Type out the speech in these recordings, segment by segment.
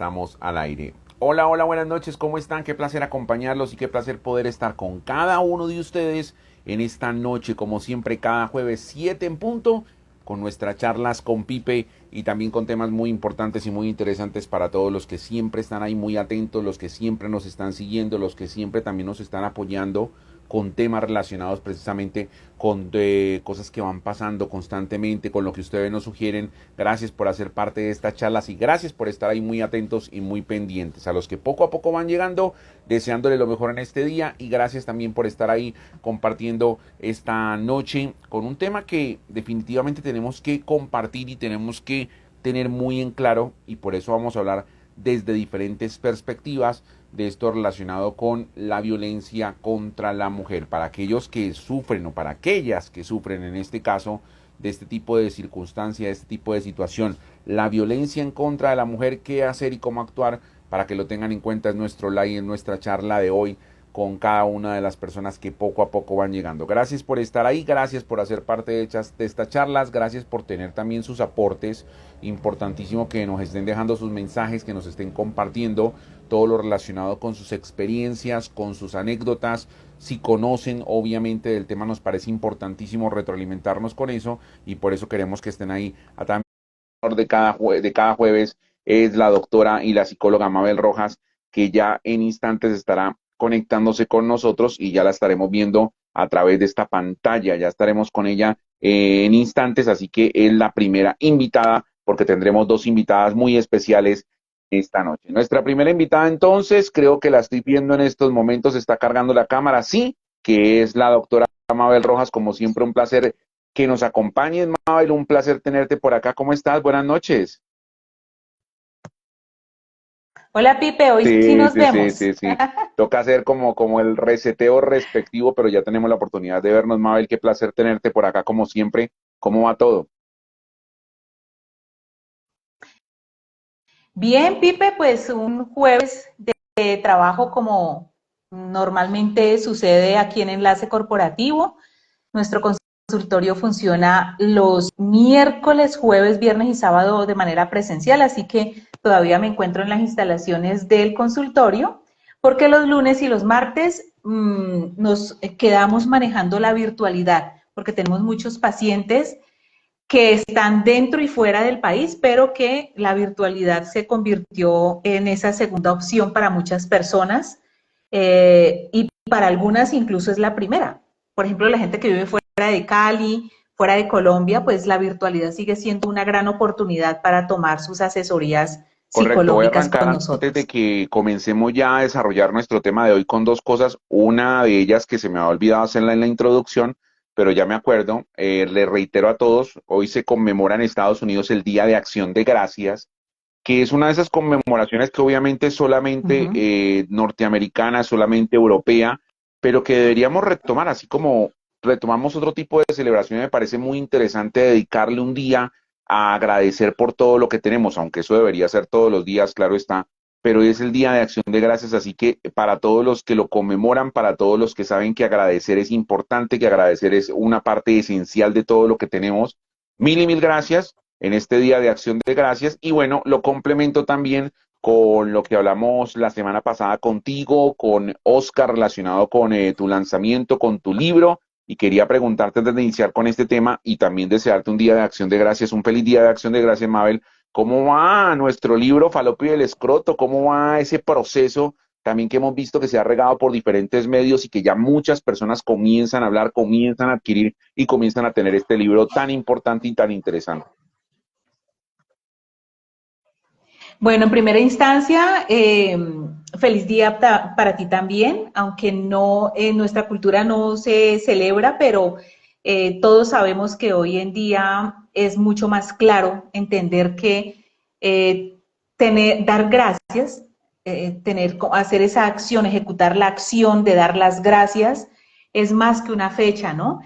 estamos al aire. Hola, hola, buenas noches, ¿cómo están? Qué placer acompañarlos y qué placer poder estar con cada uno de ustedes en esta noche, como siempre, cada jueves 7 en punto, con nuestras charlas con Pipe y también con temas muy importantes y muy interesantes para todos los que siempre están ahí muy atentos, los que siempre nos están siguiendo, los que siempre también nos están apoyando con temas relacionados precisamente con cosas que van pasando constantemente, con lo que ustedes nos sugieren. Gracias por hacer parte de estas charlas y gracias por estar ahí muy atentos y muy pendientes. A los que poco a poco van llegando, deseándole lo mejor en este día y gracias también por estar ahí compartiendo esta noche con un tema que definitivamente tenemos que compartir y tenemos que tener muy en claro, y por eso vamos a hablar desde diferentes perspectivas de esto relacionado con la violencia contra la mujer, para aquellos que sufren o para aquellas que sufren en este caso de este tipo de circunstancia, de este tipo de situación, la violencia en contra de la mujer, qué hacer y cómo actuar, para que lo tengan en cuenta. Es nuestro live, en nuestra charla de hoy con cada una de las personas que poco a poco van llegando. Gracias por estar ahí, gracias por hacer parte de estas charlas, gracias por tener también sus aportes. Importantísimo que nos estén dejando sus mensajes, que nos estén compartiendo todo lo relacionado con sus experiencias, con sus anécdotas. Si conocen obviamente del tema, nos parece importantísimo retroalimentarnos con eso y por eso queremos que estén ahí. A también de cada jueves es la doctora y la psicóloga Mabel Rojas, que ya en instantes estará conectándose con nosotros y ya la estaremos viendo a través de esta pantalla. Ya estaremos con ella en instantes, así que es la primera invitada porque tendremos dos invitadas muy especiales esta noche. Nuestra primera invitada entonces, creo que la estoy viendo en estos momentos, está cargando la cámara, sí, que es la doctora Mabel Rojas. Como siempre, un placer que nos acompañes, Mabel, un placer tenerte por acá. ¿Cómo estás? Buenas noches. Hola Pipe, hoy sí Sí, nos sí, sí, vemos. sí, sí. Toca hacer como el reseteo respectivo, pero ya tenemos la oportunidad de vernos, Mabel. Qué placer tenerte por acá, como siempre. ¿Cómo va todo? Bien, Pipe, pues un jueves de trabajo como normalmente sucede aquí en Enlace Corporativo. Nuestro consultorio funciona los miércoles, jueves, viernes y sábado de manera presencial, así que todavía me encuentro en las instalaciones del consultorio, porque los lunes y los martes nos quedamos manejando la virtualidad, porque tenemos muchos pacientes que están dentro y fuera del país, pero que la virtualidad se convirtió en esa segunda opción para muchas personas y para algunas incluso es la primera. Por ejemplo, la gente que vive fuera de Cali, fuera de Colombia, pues la virtualidad sigue siendo una gran oportunidad para tomar sus asesorías Correcto, voy a psicológicas arrancar con antes de nosotros. que comencemos ya a desarrollar nuestro tema de hoy con dos cosas. Una de ellas que se me ha olvidado hacerla en la introducción, pero ya me acuerdo. Le reitero a todos, hoy se conmemora en Estados Unidos el Día de Acción de Gracias, que es una de esas conmemoraciones que obviamente es Uh solamente -huh. norteamericana, solamente europea, pero que deberíamos retomar, así como retomamos otro tipo de celebración. Me parece muy interesante dedicarle un día a agradecer por todo lo que tenemos, aunque eso debería ser todos los días, claro está, pero es el Día de Acción de Gracias, así que para todos los que lo conmemoran, para todos los que saben que agradecer es importante, que agradecer es una parte esencial de todo lo que tenemos, mil y mil gracias en este Día de Acción de Gracias. Y bueno, lo complemento también con lo que hablamos la semana pasada contigo, con Oscar, relacionado con tu lanzamiento, con tu libro. Y quería preguntarte antes de iniciar con este tema y también desearte un día de acción de gracias, un feliz día de acción de gracias, Mabel. ¿Cómo va nuestro libro Falopio y el Escroto? ¿Cómo va ese proceso? También que hemos visto que se ha regado por diferentes medios y que ya muchas personas comienzan a hablar, comienzan a adquirir y comienzan a tener este libro tan importante y tan interesante. Bueno, en primera instancia, feliz día para ti también, aunque no en nuestra cultura no se celebra, pero todos sabemos que hoy en día es mucho más claro entender que dar gracias, hacer esa acción, ejecutar la acción de dar las gracias, es más que una fecha, ¿no?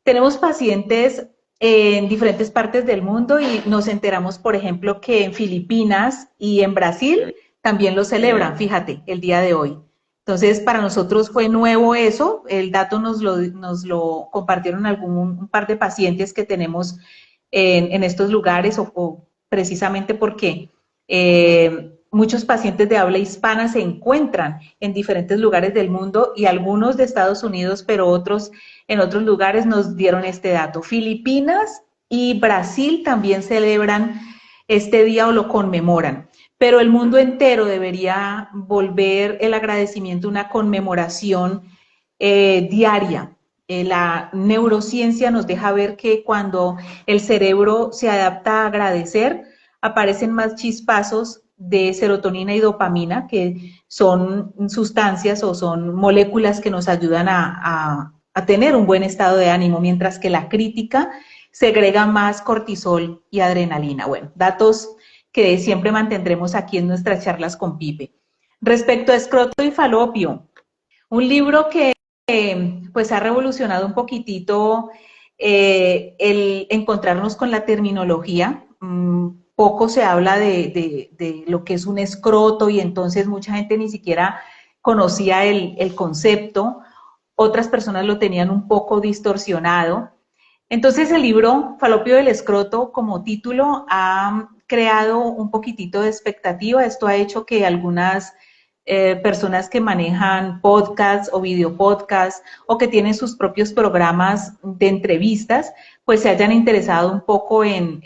Tenemos pacientes en diferentes partes del mundo y nos enteramos, por ejemplo, que en Filipinas y en Brasil también lo Eh, celebran, fíjate, el día de hoy. Entonces, para nosotros fue nuevo eso, el dato nos lo compartieron un par de pacientes que tenemos en estos lugares o precisamente porque muchos pacientes de habla hispana se encuentran en diferentes lugares del mundo y algunos de Estados Unidos, pero otros en otros lugares nos dieron este dato. Filipinas y Brasil también celebran este día o lo conmemoran, pero el mundo entero debería volver el agradecimiento una conmemoración diaria. La neurociencia nos deja ver que cuando el cerebro se adapta a agradecer, aparecen más chispazos de serotonina y dopamina, que son sustancias o son moléculas que nos ayudan a tener un buen estado de ánimo, mientras que la crítica segrega más cortisol y adrenalina. Bueno, datos que siempre mantendremos aquí en nuestras charlas con Pipe. Respecto a escroto y falopio, un libro que pues ha revolucionado un poquitito el encontrarnos con la terminología. Poco se habla de lo que es un escroto y entonces mucha gente ni siquiera conocía el concepto. Otras personas lo tenían un poco distorsionado. Entonces el libro Falopio del escroto como título ha creado un poquitito de expectativa. Esto ha hecho que algunas personas que manejan podcasts o videopodcasts o que tienen sus propios programas de entrevistas, pues se hayan interesado un poco en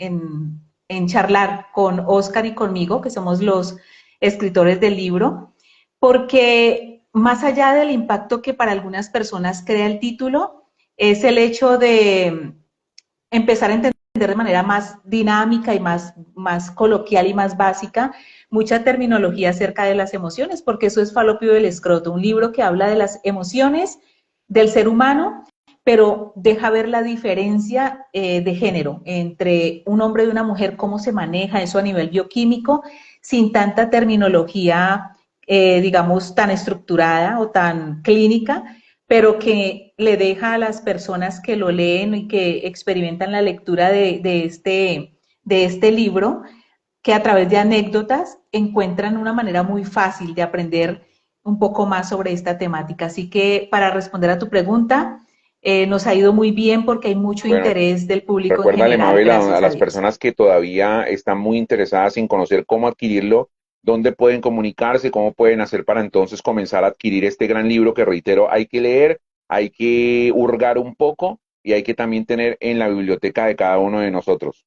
charlar con Oscar y conmigo, que somos los escritores del libro, porque más allá del impacto que para algunas personas crea el título, es el hecho de empezar a entender de manera más dinámica y más coloquial y más básica mucha terminología acerca de las emociones, porque eso es Falopio del escroto, un libro que habla de las emociones del ser humano, pero deja ver la diferencia de género entre un hombre y una mujer, cómo se maneja eso a nivel bioquímico, sin tanta terminología, digamos, tan estructurada o tan clínica, pero que le deja a las personas que lo leen y que experimentan la lectura de este libro, que a través de anécdotas encuentran una manera muy fácil de aprender un poco más sobre esta temática. Así que para responder a tu pregunta, nos ha ido muy bien porque hay mucho Bueno, interés del público en recuérdale, general, Mabel, a gracias a las Dios. personas que todavía están muy interesadas en conocer cómo adquirirlo, dónde pueden comunicarse, cómo pueden hacer para entonces comenzar a adquirir este gran libro que, reitero, hay que leer, hay que hurgar un poco y hay que también tener en la biblioteca de cada uno de nosotros.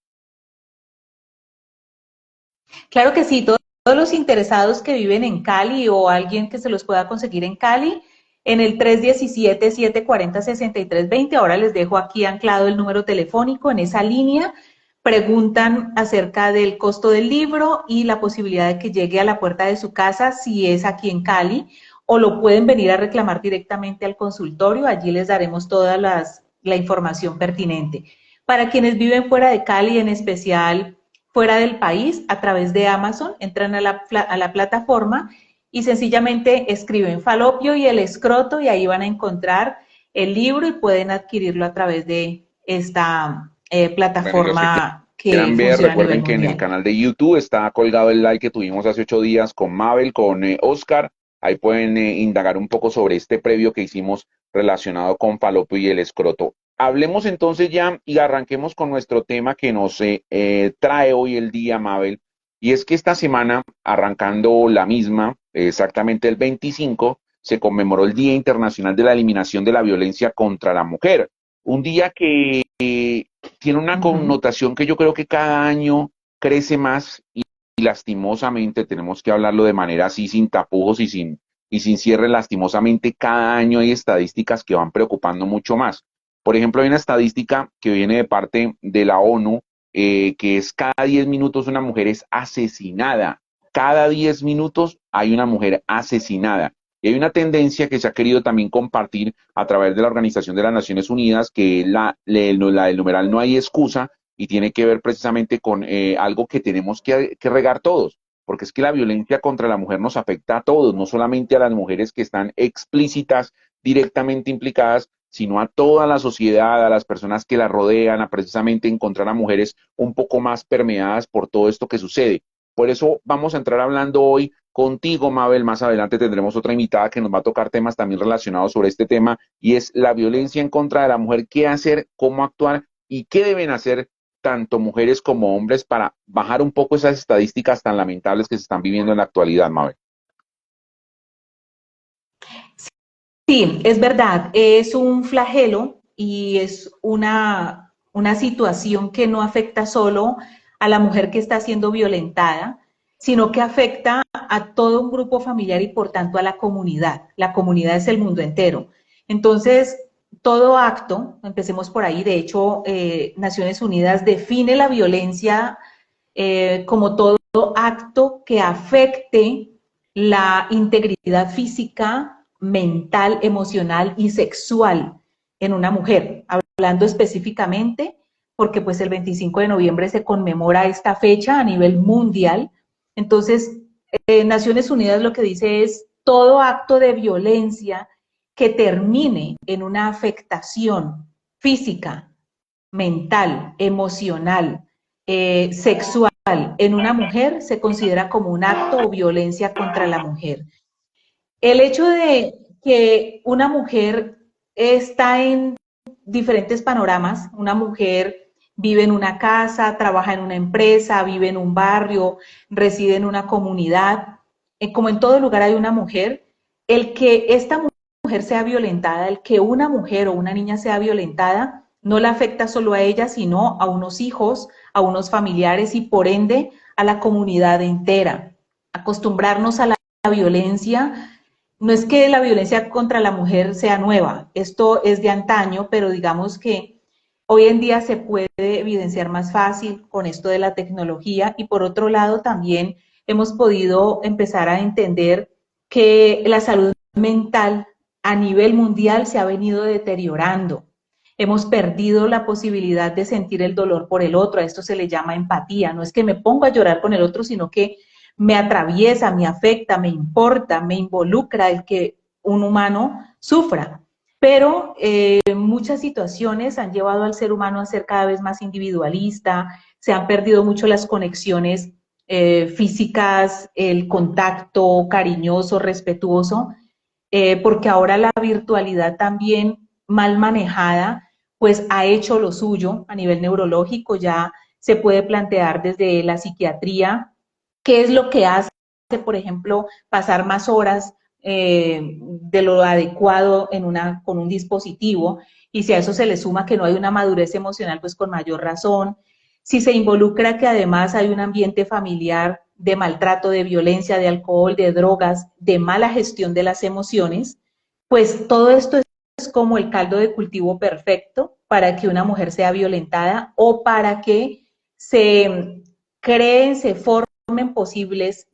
Claro que sí, todos los interesados que viven en Cali o alguien que se los pueda conseguir en Cali, en el 317-740-6320, ahora les dejo aquí anclado el número telefónico en esa línea, preguntan acerca del costo del libro y la posibilidad de que llegue a la puerta de su casa si es aquí en Cali, o lo pueden venir a reclamar directamente al consultorio, allí les daremos toda la información pertinente. Para quienes viven fuera de Cali, en especial fuera del país, a través de Amazon, entran a la plataforma y sencillamente escriben falopio y el escroto y ahí van a encontrar el libro y pueden adquirirlo a través de esta Bueno, y los que plataforma que quieran ver, funciona a nivel recuerden que en el mundial. canal de YouTube está colgado el live que tuvimos hace 8 días con Mabel, con Oscar. Ahí pueden indagar un poco sobre este previo que hicimos relacionado con falopio y el escroto. Hablemos entonces ya y arranquemos con nuestro tema que nos trae hoy el día, Mabel. Y es que esta semana, arrancando la misma, exactamente el 25, se conmemoró el Día Internacional de la Eliminación de la Violencia contra la Mujer. Un día que tiene una Uh -huh. connotación que yo creo que cada año crece más y lastimosamente tenemos que hablarlo de manera así, sin tapujos y sin cierre, lastimosamente cada año hay estadísticas que van preocupando mucho más. Por ejemplo, hay una estadística que viene de parte de la ONU, que es cada 10 minutos una mujer es asesinada. Cada 10 minutos hay una mujer asesinada. Y hay una tendencia que se ha querido también compartir a través de la Organización de las Naciones Unidas, que es la del numeral no hay excusa, y tiene que ver precisamente con algo que tenemos que regar todos, porque es que la violencia contra la mujer nos afecta a todos, no solamente a las mujeres que están explícitas, directamente implicadas, sino a toda la sociedad, a las personas que la rodean, a precisamente encontrar a mujeres un poco más permeadas por todo esto que sucede. Por eso vamos a entrar hablando hoy contigo, Mabel. Más adelante tendremos otra invitada que nos va a tocar temas también relacionados sobre este tema, y es la violencia en contra de la mujer, qué hacer, cómo actuar y qué deben hacer tanto mujeres como hombres para bajar un poco esas estadísticas tan lamentables que se están viviendo en la actualidad, Mabel? Sí, es verdad, es un flagelo y es una situación que no afecta solo a la mujer que está siendo violentada, sino que afecta a todo un grupo familiar y por tanto a la comunidad. La comunidad es el mundo entero. Entonces, todo acto, empecemos por ahí, de hecho, Naciones Unidas define la violencia como todo acto que afecte la integridad física, mental, emocional y sexual en una mujer. Hablando específicamente, porque pues el 25 de noviembre se conmemora esta fecha a nivel mundial. Entonces, Naciones Unidas lo que dice es todo acto de violencia que termine en una afectación física, mental, emocional, sexual en una mujer se considera como un acto o violencia contra la mujer. El hecho de que una mujer está en diferentes panoramas, una mujer vive en una casa, trabaja en una empresa, vive en un barrio, reside en una comunidad, como en todo lugar hay una mujer, el que esta mujer sea violentada, el que una mujer o una niña sea violentada, no la afecta solo a ella, sino a unos hijos, a unos familiares y por ende a la comunidad entera. Acostumbrarnos a la violencia no es que la violencia contra la mujer sea nueva, esto es de antaño, pero digamos que hoy en día se puede evidenciar más fácil con esto de la tecnología y por otro lado también hemos podido empezar a entender que la salud mental a nivel mundial se ha venido deteriorando. Hemos perdido la posibilidad de sentir el dolor por el otro, a esto se le llama empatía, no es que me pongo a llorar con el otro, sino que me atraviesa, me afecta, me importa, me involucra el que un humano sufra. Pero muchas situaciones han llevado al ser humano a ser cada vez más individualista, se han perdido mucho las conexiones físicas, el contacto cariñoso, respetuoso, porque ahora la virtualidad también mal manejada, pues ha hecho lo suyo a nivel neurológico, ya se puede plantear desde la psiquiatría qué es lo que hace, por ejemplo, pasar más horas de lo adecuado con un dispositivo, y si a eso se le suma que no hay una madurez emocional, pues con mayor razón. Si se involucra que además hay un ambiente familiar de maltrato, de violencia, de alcohol, de drogas, de mala gestión de las emociones, pues todo esto es como el caldo de cultivo perfecto para que una mujer sea violentada o para que se creen, se formen posibles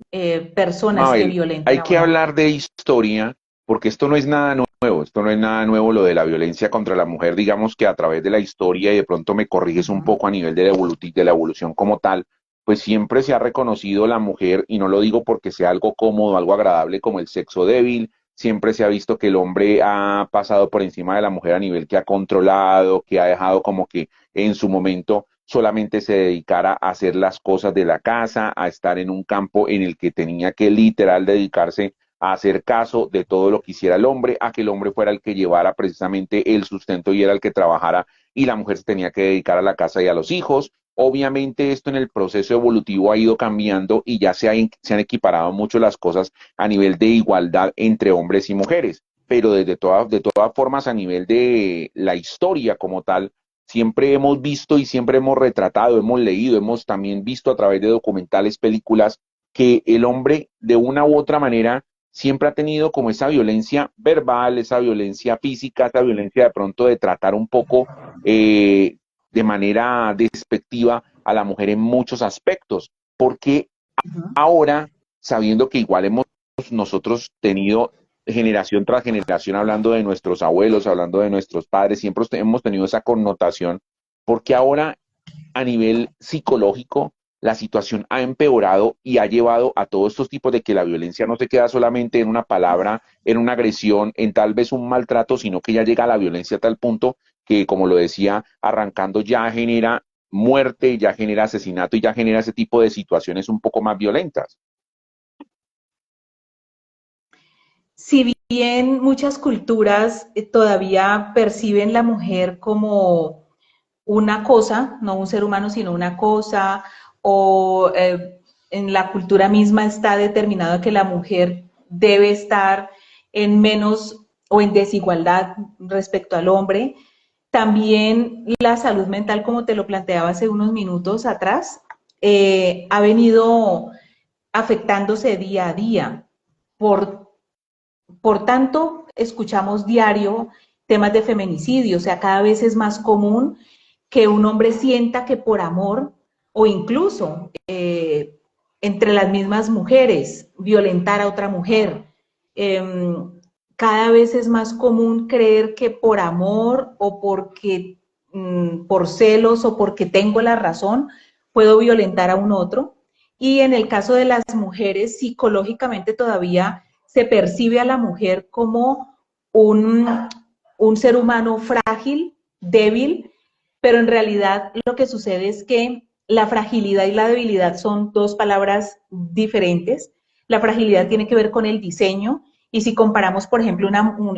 personas que Mabel, violenten hay a que una hablar mujer. de historia porque esto no es nada nuevo, esto no es nada nuevo lo de la violencia contra la mujer, digamos que a través de la historia y de pronto me corriges un poco a nivel de de la evolución como tal, pues siempre se ha reconocido la mujer y no lo digo porque sea algo cómodo, algo agradable como el sexo débil, siempre se ha visto que el hombre ha pasado por encima de la mujer a nivel que ha controlado, que ha dejado como que en su momento solamente se dedicara a hacer las cosas de la casa, a estar en un campo en el que tenía que literal dedicarse a hacer caso de todo lo que hiciera el hombre, a que el hombre fuera el que llevara precisamente el sustento y era el que trabajara y la mujer se tenía que dedicar a la casa y a los hijos. Obviamente esto en el proceso evolutivo ha ido cambiando y ya se han equiparado mucho las cosas a nivel de igualdad entre hombres y mujeres, pero de todas formas a nivel de la historia como tal, siempre hemos visto y siempre hemos retratado, hemos leído, hemos también visto a través de documentales, películas, que el hombre de una u otra manera siempre ha tenido como esa violencia verbal, esa violencia física, esa violencia de pronto de tratar un poco de manera despectiva a la mujer en muchos aspectos, porque ahora, sabiendo que igual hemos nosotros tenido generación tras generación hablando de nuestros abuelos, hablando de nuestros padres, siempre hemos tenido esa connotación, porque ahora a nivel psicológico la situación ha empeorado y ha llevado a todos estos tipos de que la violencia no se queda solamente en una palabra, en una agresión, en tal vez un maltrato, sino que ya llega a la violencia a tal punto que, como lo decía, arrancando ya genera muerte, ya genera asesinato y ya genera ese tipo de situaciones un poco más violentas. Si bien muchas culturas todavía perciben la mujer como una cosa, no un ser humano, sino una cosa, o en la cultura misma está determinado que la mujer debe estar en menos o en desigualdad respecto al hombre. También la salud mental, como te lo planteaba hace unos minutos atrás, ha venido afectándose día a día. Por, por tanto, escuchamos diario temas de feminicidio, o sea, cada vez es más común que un hombre sienta que por amor o incluso entre las mismas mujeres violentar a otra mujer. Eh, Cada vez es más común creer que por amor o porque por celos o porque tengo la razón puedo violentar a un otro. Y en el caso de las mujeres, psicológicamente todavía se percibe a la mujer como un ser humano frágil, débil, pero en realidad lo que sucede es que la fragilidad y la debilidad son dos palabras diferentes. La fragilidad tiene que ver con el diseño y si comparamos, por ejemplo,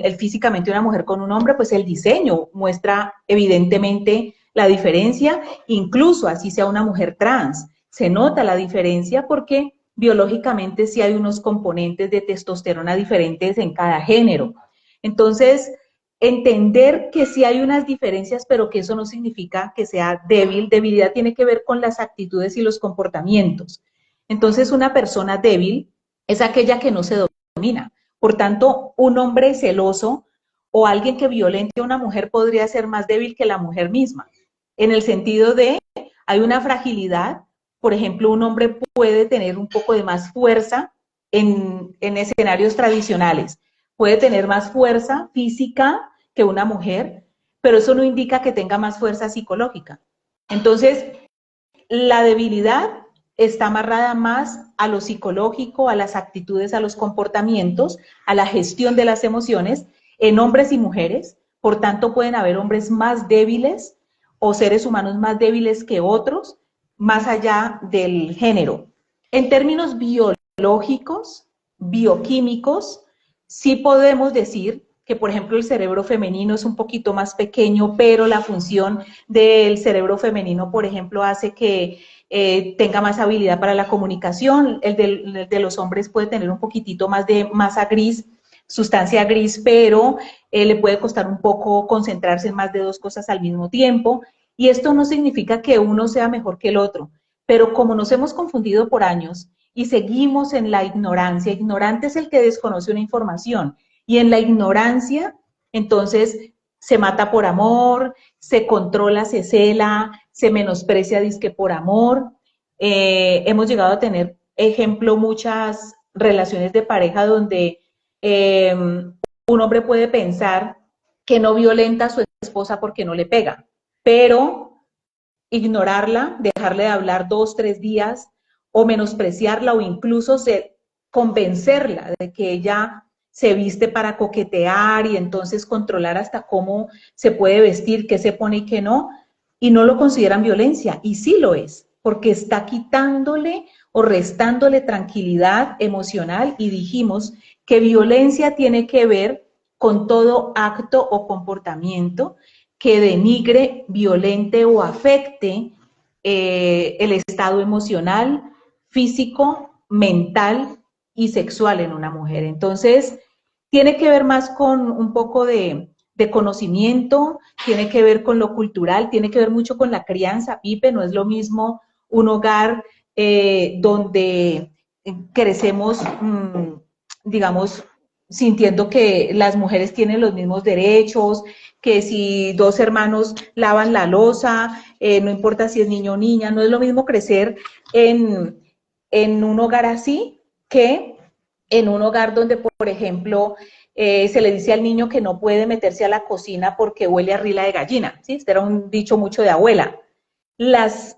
el físicamente una mujer con un hombre, pues el diseño muestra evidentemente la diferencia, incluso así sea una mujer trans. Se nota la diferencia porque biológicamente sí hay unos componentes de testosterona diferentes en cada género. Entonces, entender que sí hay unas diferencias, pero que eso no significa que sea débil. Debilidad tiene que ver con las actitudes y los comportamientos. Entonces, una persona débil es aquella que no se domina. Por tanto, un hombre celoso o alguien que violente a una mujer podría ser más débil que la mujer misma, en el sentido de hay una fragilidad. Por ejemplo, un hombre puede tener un poco de más fuerza en escenarios tradicionales, puede tener más fuerza física que una mujer, pero eso no indica que tenga más fuerza psicológica. Entonces, la debilidad está amarrada más a lo psicológico, a las actitudes, a los comportamientos, a la gestión de las emociones en hombres y mujeres. Por tanto, pueden haber hombres más débiles o seres humanos más débiles que otros, más allá del género. En términos biológicos, bioquímicos, sí podemos decir que, por ejemplo, el cerebro femenino es un poquito más pequeño, pero la función del cerebro femenino, por ejemplo, hace que tenga más habilidad para la comunicación. El de los hombres puede tener un poquitito más de masa gris, sustancia gris, pero le puede costar un poco concentrarse en más de dos cosas al mismo tiempo. Y esto no significa que uno sea mejor que el otro, pero como nos hemos confundido por años y seguimos en la ignorancia, ignorante es el que desconoce una información, y en la ignorancia, entonces se mata por amor, se controla, se cela, se menosprecia disque por amor. Hemos llegado a tener, ejemplo, muchas relaciones de pareja donde un hombre puede pensar que no violenta a su esposa porque no le pega, pero ignorarla, dejarle de hablar 2, 3 días o menospreciarla o incluso convencerla de que ella se viste para coquetear y entonces controlar hasta cómo se puede vestir, qué se pone y qué no, y no lo consideran violencia, y sí lo es, porque está quitándole o restándole tranquilidad emocional, y dijimos que violencia tiene que ver con todo acto o comportamiento que denigre, violente o afecte el estado emocional, físico, mental y sexual en una mujer. Entonces, tiene que ver más con un poco de conocimiento, tiene que ver con lo cultural, tiene que ver mucho con la crianza. Pipe, no es lo mismo un hogar donde crecemos, digamos, sintiendo que las mujeres tienen los mismos derechos, que si dos hermanos lavan la loza, no importa si es niño o niña, no es lo mismo crecer en un hogar así que en un hogar donde, por ejemplo, se le dice al niño que no puede meterse a la cocina porque huele a rila de gallina, ¿sí? Este era un dicho mucho de abuela. Las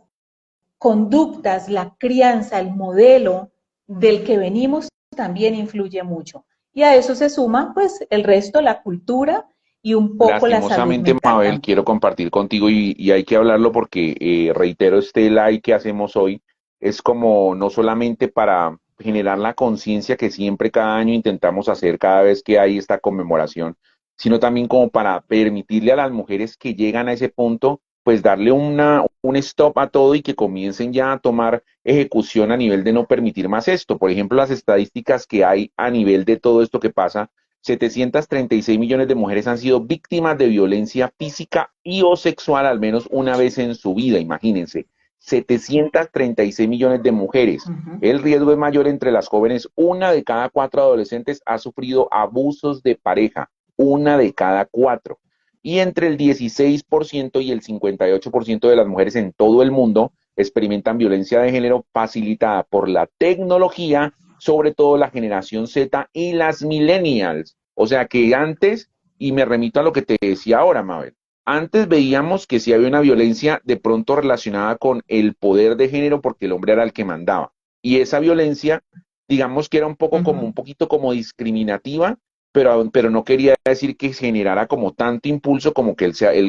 conductas, la crianza, el modelo del que venimos también influye mucho. Y a eso se suma, pues, el resto, la cultura y un poco la salud Lastimosamente, mental Mabel, también. quiero compartir contigo y hay que hablarlo porque, reitero, este live que hacemos hoy es como no solamente para generar la conciencia que siempre cada año intentamos hacer cada vez que hay esta conmemoración, sino también como para permitirle a las mujeres que llegan a ese punto pues darle un stop a todo y que comiencen ya a tomar ejecución a nivel de no permitir más esto. Por ejemplo, las estadísticas que hay a nivel de todo esto que pasa, 736 millones de mujeres han sido víctimas de violencia física y o sexual al menos una vez en su vida, imagínense. 736 millones de mujeres. Ujú. El riesgo es mayor entre las jóvenes. Una de cada cuatro adolescentes ha sufrido abusos de pareja. Una de cada cuatro. Y entre el 16% y el 58% de las mujeres en todo el mundo experimentan violencia de género facilitada por la tecnología, sobre todo la generación Z y las millennials. O sea que antes, y me remito a lo que te decía ahora, Mabel, antes veíamos que sí había una violencia de pronto relacionada con el poder de género porque el hombre era el que mandaba. Y esa violencia, digamos que era un poco como Ujú. un poquito como discriminativa, pero no quería decir que generara como tanto impulso como,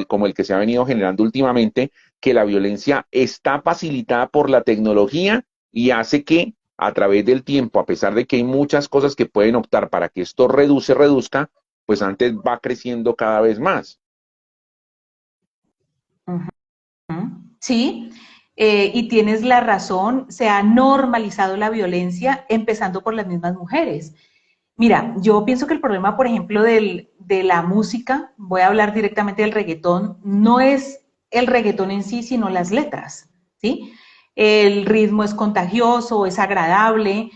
como el que se ha venido generando últimamente, que la violencia está facilitada por la tecnología y hace que a través del tiempo, a pesar de que hay muchas cosas que pueden optar para que esto reduzca, pues antes va creciendo cada vez más. Ujú. Sí, y tienes la razón, se ha normalizado la violencia, empezando por las mismas mujeres. Mira, yo pienso que el problema, por ejemplo, de la música, voy a hablar directamente del reggaetón, no es el reggaetón en sí, sino las letras, ¿sí? El ritmo es contagioso, es agradable.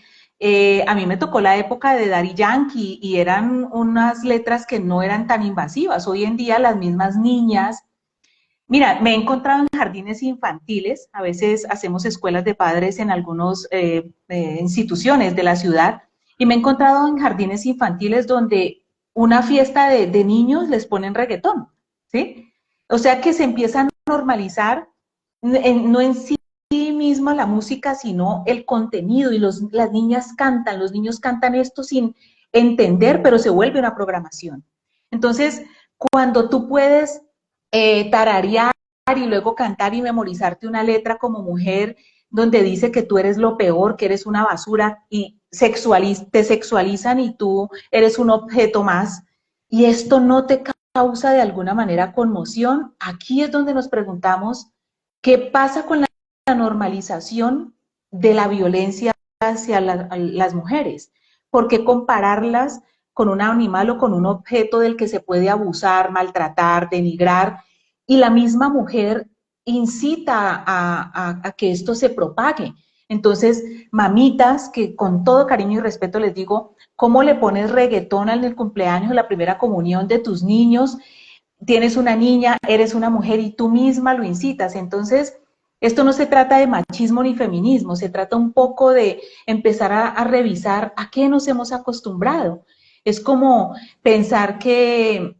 A mí me tocó la época de Daddy Yankee y eran unas letras que no eran tan invasivas. Hoy en día las mismas niñas. Mira, me he encontrado en jardines infantiles, a veces hacemos escuelas de padres en algunas instituciones de la ciudad, y me he encontrado en jardines infantiles donde una fiesta de niños les ponen reggaetón, ¿sí? O sea que se empieza a normalizar, no en sí misma la música, sino el contenido, y las niñas cantan, los niños cantan esto sin entender, pero se vuelve una programación. Entonces, cuando tú puedes tararear y luego cantar y memorizarte una letra como mujer donde dice que tú eres lo peor, que eres una basura y te sexualizan y tú eres un objeto más, y esto no te causa de alguna manera conmoción, aquí es donde nos preguntamos qué pasa con la normalización de la violencia hacia las mujeres. ¿Por qué compararlas con un animal o con un objeto del que se puede abusar, maltratar, denigrar? Y la misma mujer incita a que esto se propague. Entonces, mamitas, que con todo cariño y respeto les digo, ¿cómo le pones reggaetón en el cumpleaños o la primera comunión de tus niños? Tienes una niña, eres una mujer y tú misma lo incitas. Entonces, esto no se trata de machismo ni feminismo, se trata un poco de empezar a revisar a qué nos hemos acostumbrado. Es como pensar que,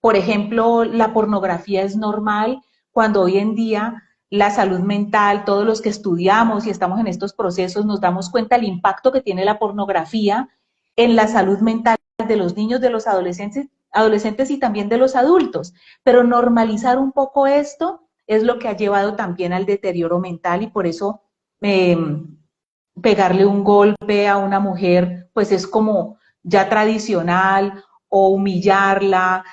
por ejemplo, la pornografía es normal cuando hoy en día la salud mental, todos los que estudiamos y estamos en estos procesos nos damos cuenta del impacto que tiene la pornografía en la salud mental de los niños, de los adolescentes y también de los adultos. Pero normalizar un poco esto es lo que ha llevado también al deterioro mental, y por eso eh, pegarle un golpe a una mujer pues es como ya tradicional, o humillarla,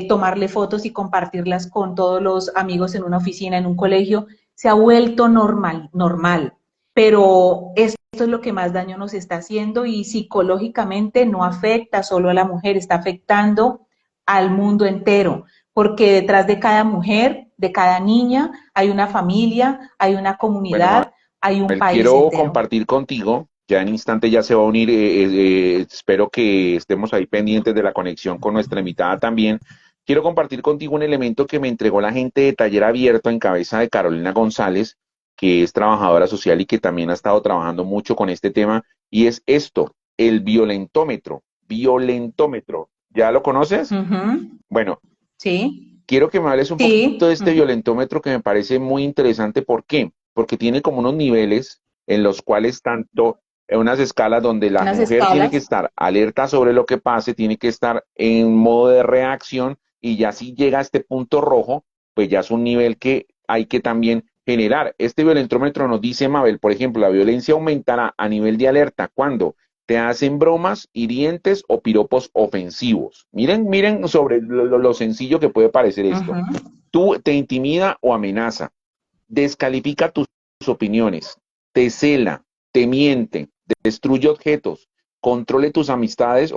tomarle fotos y compartirlas con todos los amigos en una oficina, en un colegio, se ha vuelto normal. Pero esto es lo que más daño nos está haciendo, y psicológicamente no afecta solo a la mujer, está afectando al mundo entero, porque detrás de cada mujer, de cada niña, hay una familia, hay una Bueno, comunidad, hay un país quiero entero. compartir contigo, ya en instante ya se va a unir, espero que estemos ahí pendientes de la conexión con nuestra invitada también. Quiero compartir contigo un elemento que me entregó la gente de Taller Abierto en cabeza de Carolina González, que es trabajadora social y que también ha estado trabajando mucho con este tema, y es esto, el violentómetro. Violentómetro. ¿Ya lo conoces? Ujú. Bueno, Sí, quiero que me hables un poquito sí. de este violentómetro que me parece muy interesante. ¿Por qué? Porque tiene como unos niveles en los cuales tanto en unas escalas donde la Unas mujer tiene que escalas. estar alerta sobre lo que pase, tiene que estar en modo de reacción, y ya si llega a este punto rojo, pues ya es un nivel que hay que también generar. Este violentómetro nos dice, Mabel, por ejemplo, la violencia aumentará a nivel de alerta. ¿Cuándo? te hacen bromas hirientes o piropos ofensivos. Miren sobre lo sencillo que puede parecer esto. Ujú. Tú te intimida o amenaza, descalifica tus opiniones, te cela, te miente, destruye objetos, controla tus amistades,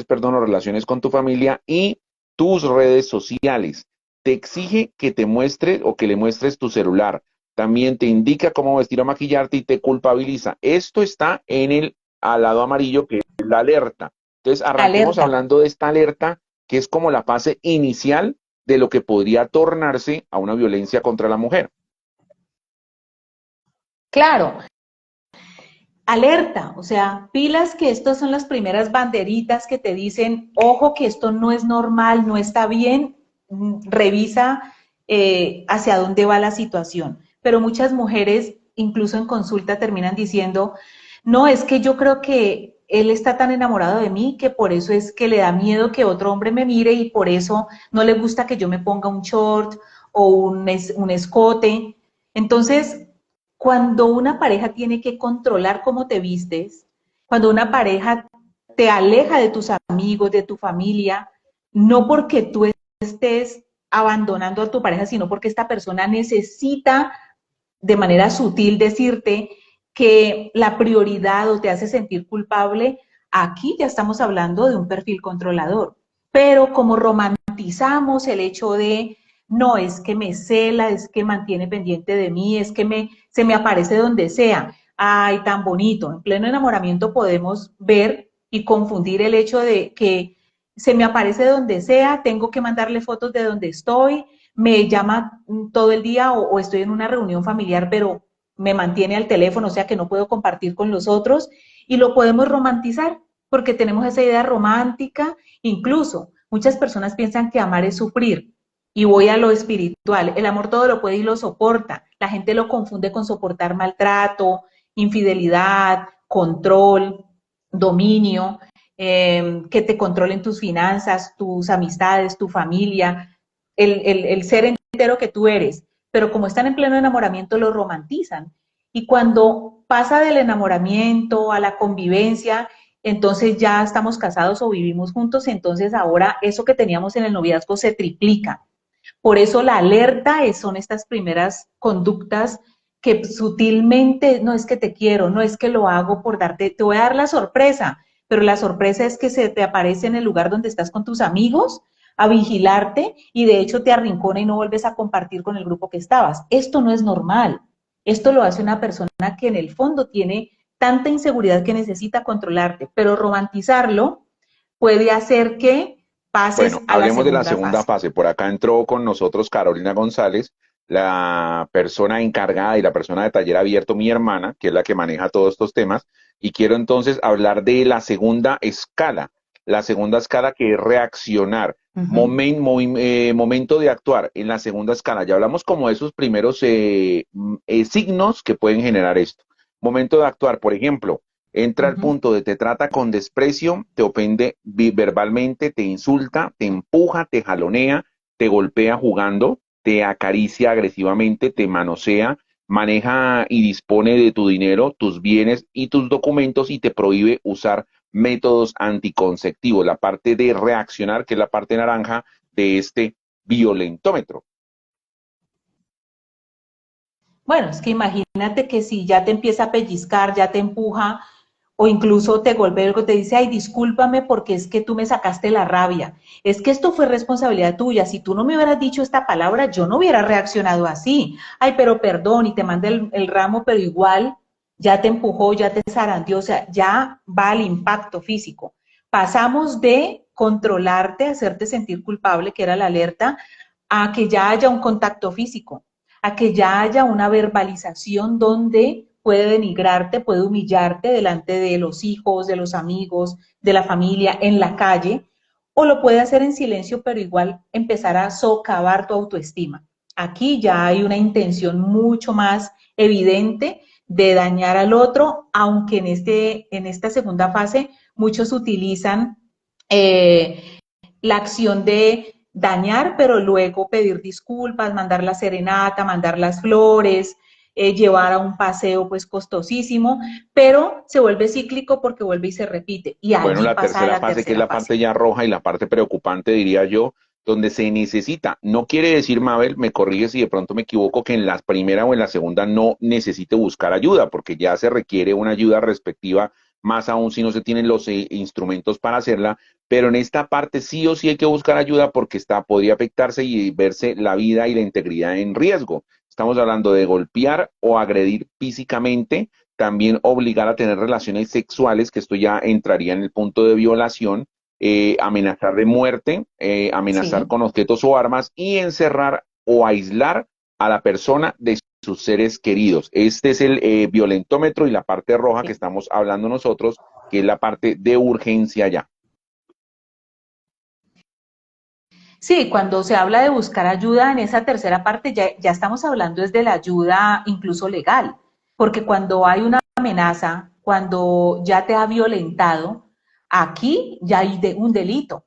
perdón, o relaciones con tu familia y tus redes sociales. Te exige que te muestres o que le muestres tu celular. También te indica cómo vestir o maquillarte y te culpabiliza. Esto está en el al lado amarillo, que es la alerta. Entonces, arranquemos Alerta. hablando de esta alerta, que es como la fase inicial de lo que podría tornarse a una violencia contra la mujer. Claro, alerta, o sea, pilas que estas son las primeras banderitas que te dicen, ojo que esto no es normal, no está bien, revisa hacia dónde va la situación. Pero muchas mujeres, incluso en consulta, terminan diciendo, no, es que yo creo que él está tan enamorado de mí que por eso es que le da miedo que otro hombre me mire y por eso no le gusta que yo me ponga un short o un escote. Entonces, cuando una pareja tiene que controlar cómo te vistes, cuando una pareja te aleja de tus amigos, de tu familia, no porque tú estés abandonando a tu pareja, sino porque esta persona necesita de manera sutil decirte que la prioridad o te hace sentir culpable, aquí ya estamos hablando de un perfil controlador. Pero como romantizamos el hecho de, no, es que me cela, es que mantiene pendiente de mí, es que se me aparece donde sea, ay, tan bonito. En pleno enamoramiento podemos ver y confundir el hecho de que se me aparece donde sea, tengo que mandarle fotos de donde estoy, me llama todo el día o estoy en una reunión familiar, pero me mantiene al teléfono, o sea que no puedo compartir con los otros y lo podemos romantizar porque tenemos esa idea romántica. Incluso muchas personas piensan que amar es sufrir y voy a lo espiritual. El amor todo lo puede y lo soporta. La gente lo confunde con soportar maltrato, infidelidad, control, dominio, que te controlen tus finanzas, tus amistades, tu familia, el ser entero que tú eres, pero como están en pleno enamoramiento lo romantizan. Y cuando pasa del enamoramiento a la convivencia, entonces ya estamos casados o vivimos juntos, entonces ahora eso que teníamos en el noviazgo se triplica. Por eso la alerta son estas primeras conductas que sutilmente, no es que te quiero, no es que lo hago por darte, te voy a dar la sorpresa, pero la sorpresa es que se te aparece en el lugar donde estás con tus amigos a vigilarte y de hecho te arrincona y no vuelves a compartir con el grupo que estabas. Esto no es normal. Esto lo hace una persona que en el fondo tiene tanta inseguridad que necesita controlarte, pero romantizarlo puede hacer que pases Bueno, a la hablemos de la segunda segunda fase. fase. Por acá entró con nosotros Carolina González, la persona encargada y la persona de taller abierto, mi hermana, que es la que maneja todos estos temas. Y quiero entonces hablar de la segunda escala. La segunda escala que es reaccionar. Uh -huh. Momento de actuar en la segunda escala. Ya hablamos como de esos primeros signos que pueden generar esto. Momento de actuar, por ejemplo, entra Uh al -huh. punto de te trata con desprecio, te ofende verbalmente, te insulta, te empuja, te jalonea, te golpea jugando, te acaricia agresivamente, te manosea, maneja y dispone de tu dinero, tus bienes y tus documentos y te prohíbe usar métodos anticonceptivos, la parte de reaccionar, que es la parte naranja de este violentómetro. Bueno, es que imagínate que si ya te empieza a pellizcar, ya te empuja o incluso te golpea algo, te dice, ay, discúlpame porque es que tú me sacaste la rabia. Es que esto fue responsabilidad tuya. Si tú no me hubieras dicho esta palabra, yo no hubiera reaccionado así. Ay, pero perdón, y te manda el ramo, pero igual ya te empujó, ya te zarandeó, o sea, ya va al impacto físico. Pasamos de controlarte, hacerte sentir culpable, que era la alerta, a que ya haya un contacto físico, a que ya haya una verbalización donde puede denigrarte, puede humillarte delante de los hijos, de los amigos, de la familia, en la calle, o lo puede hacer en silencio, pero igual empezar a socavar tu autoestima. Aquí ya hay una intención mucho más evidente de dañar al otro, aunque en esta segunda fase muchos utilizan la acción de dañar, pero luego pedir disculpas, mandar la serenata, mandar las flores, llevar a un paseo pues costosísimo, pero se vuelve cíclico porque vuelve y se repite. Y Bueno, allí la pasa tercera la fase, que es tercera la fase. parte ya roja y la parte preocupante, diría yo, donde se necesita. No quiere decir, Mabel, me corrige si de pronto me equivoco, que en la primera o en la segunda no necesite buscar ayuda, porque ya se requiere una ayuda respectiva, más aún si no se tienen los instrumentos para hacerla. Pero en esta parte sí o sí hay que buscar ayuda porque podría afectarse y verse la vida y la integridad en riesgo. Estamos hablando de golpear o agredir físicamente, también obligar a tener relaciones sexuales, que esto ya entraría en el punto de violación, amenazar de muerte, amenazar Sí, con objetos o armas y encerrar o aislar a la persona de sus seres queridos. Este es el violentómetro y la parte roja que sí. estamos hablando nosotros, que es la parte de urgencia ya. Sí, cuando se habla de buscar ayuda en esa tercera parte, ya estamos hablando es de la ayuda incluso legal, porque cuando hay una amenaza, cuando ya te ha violentado, aquí ya hay un delito.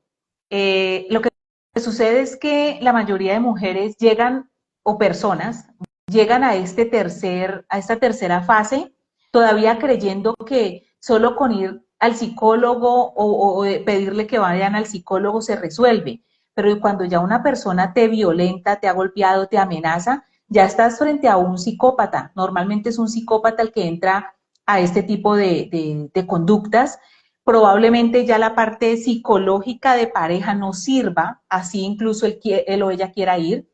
Lo que sucede es que la mayoría de mujeres llegan, o personas, llegan a esta tercera fase, todavía creyendo que solo con ir al psicólogo o pedirle que vayan al psicólogo se resuelve. Pero cuando ya una persona te violenta, te ha golpeado, te amenaza, ya estás frente a un psicópata. Normalmente es un psicópata el que entra a este tipo de conductas. Probablemente ya la parte psicológica de pareja no sirva, así incluso él o ella quiera ir,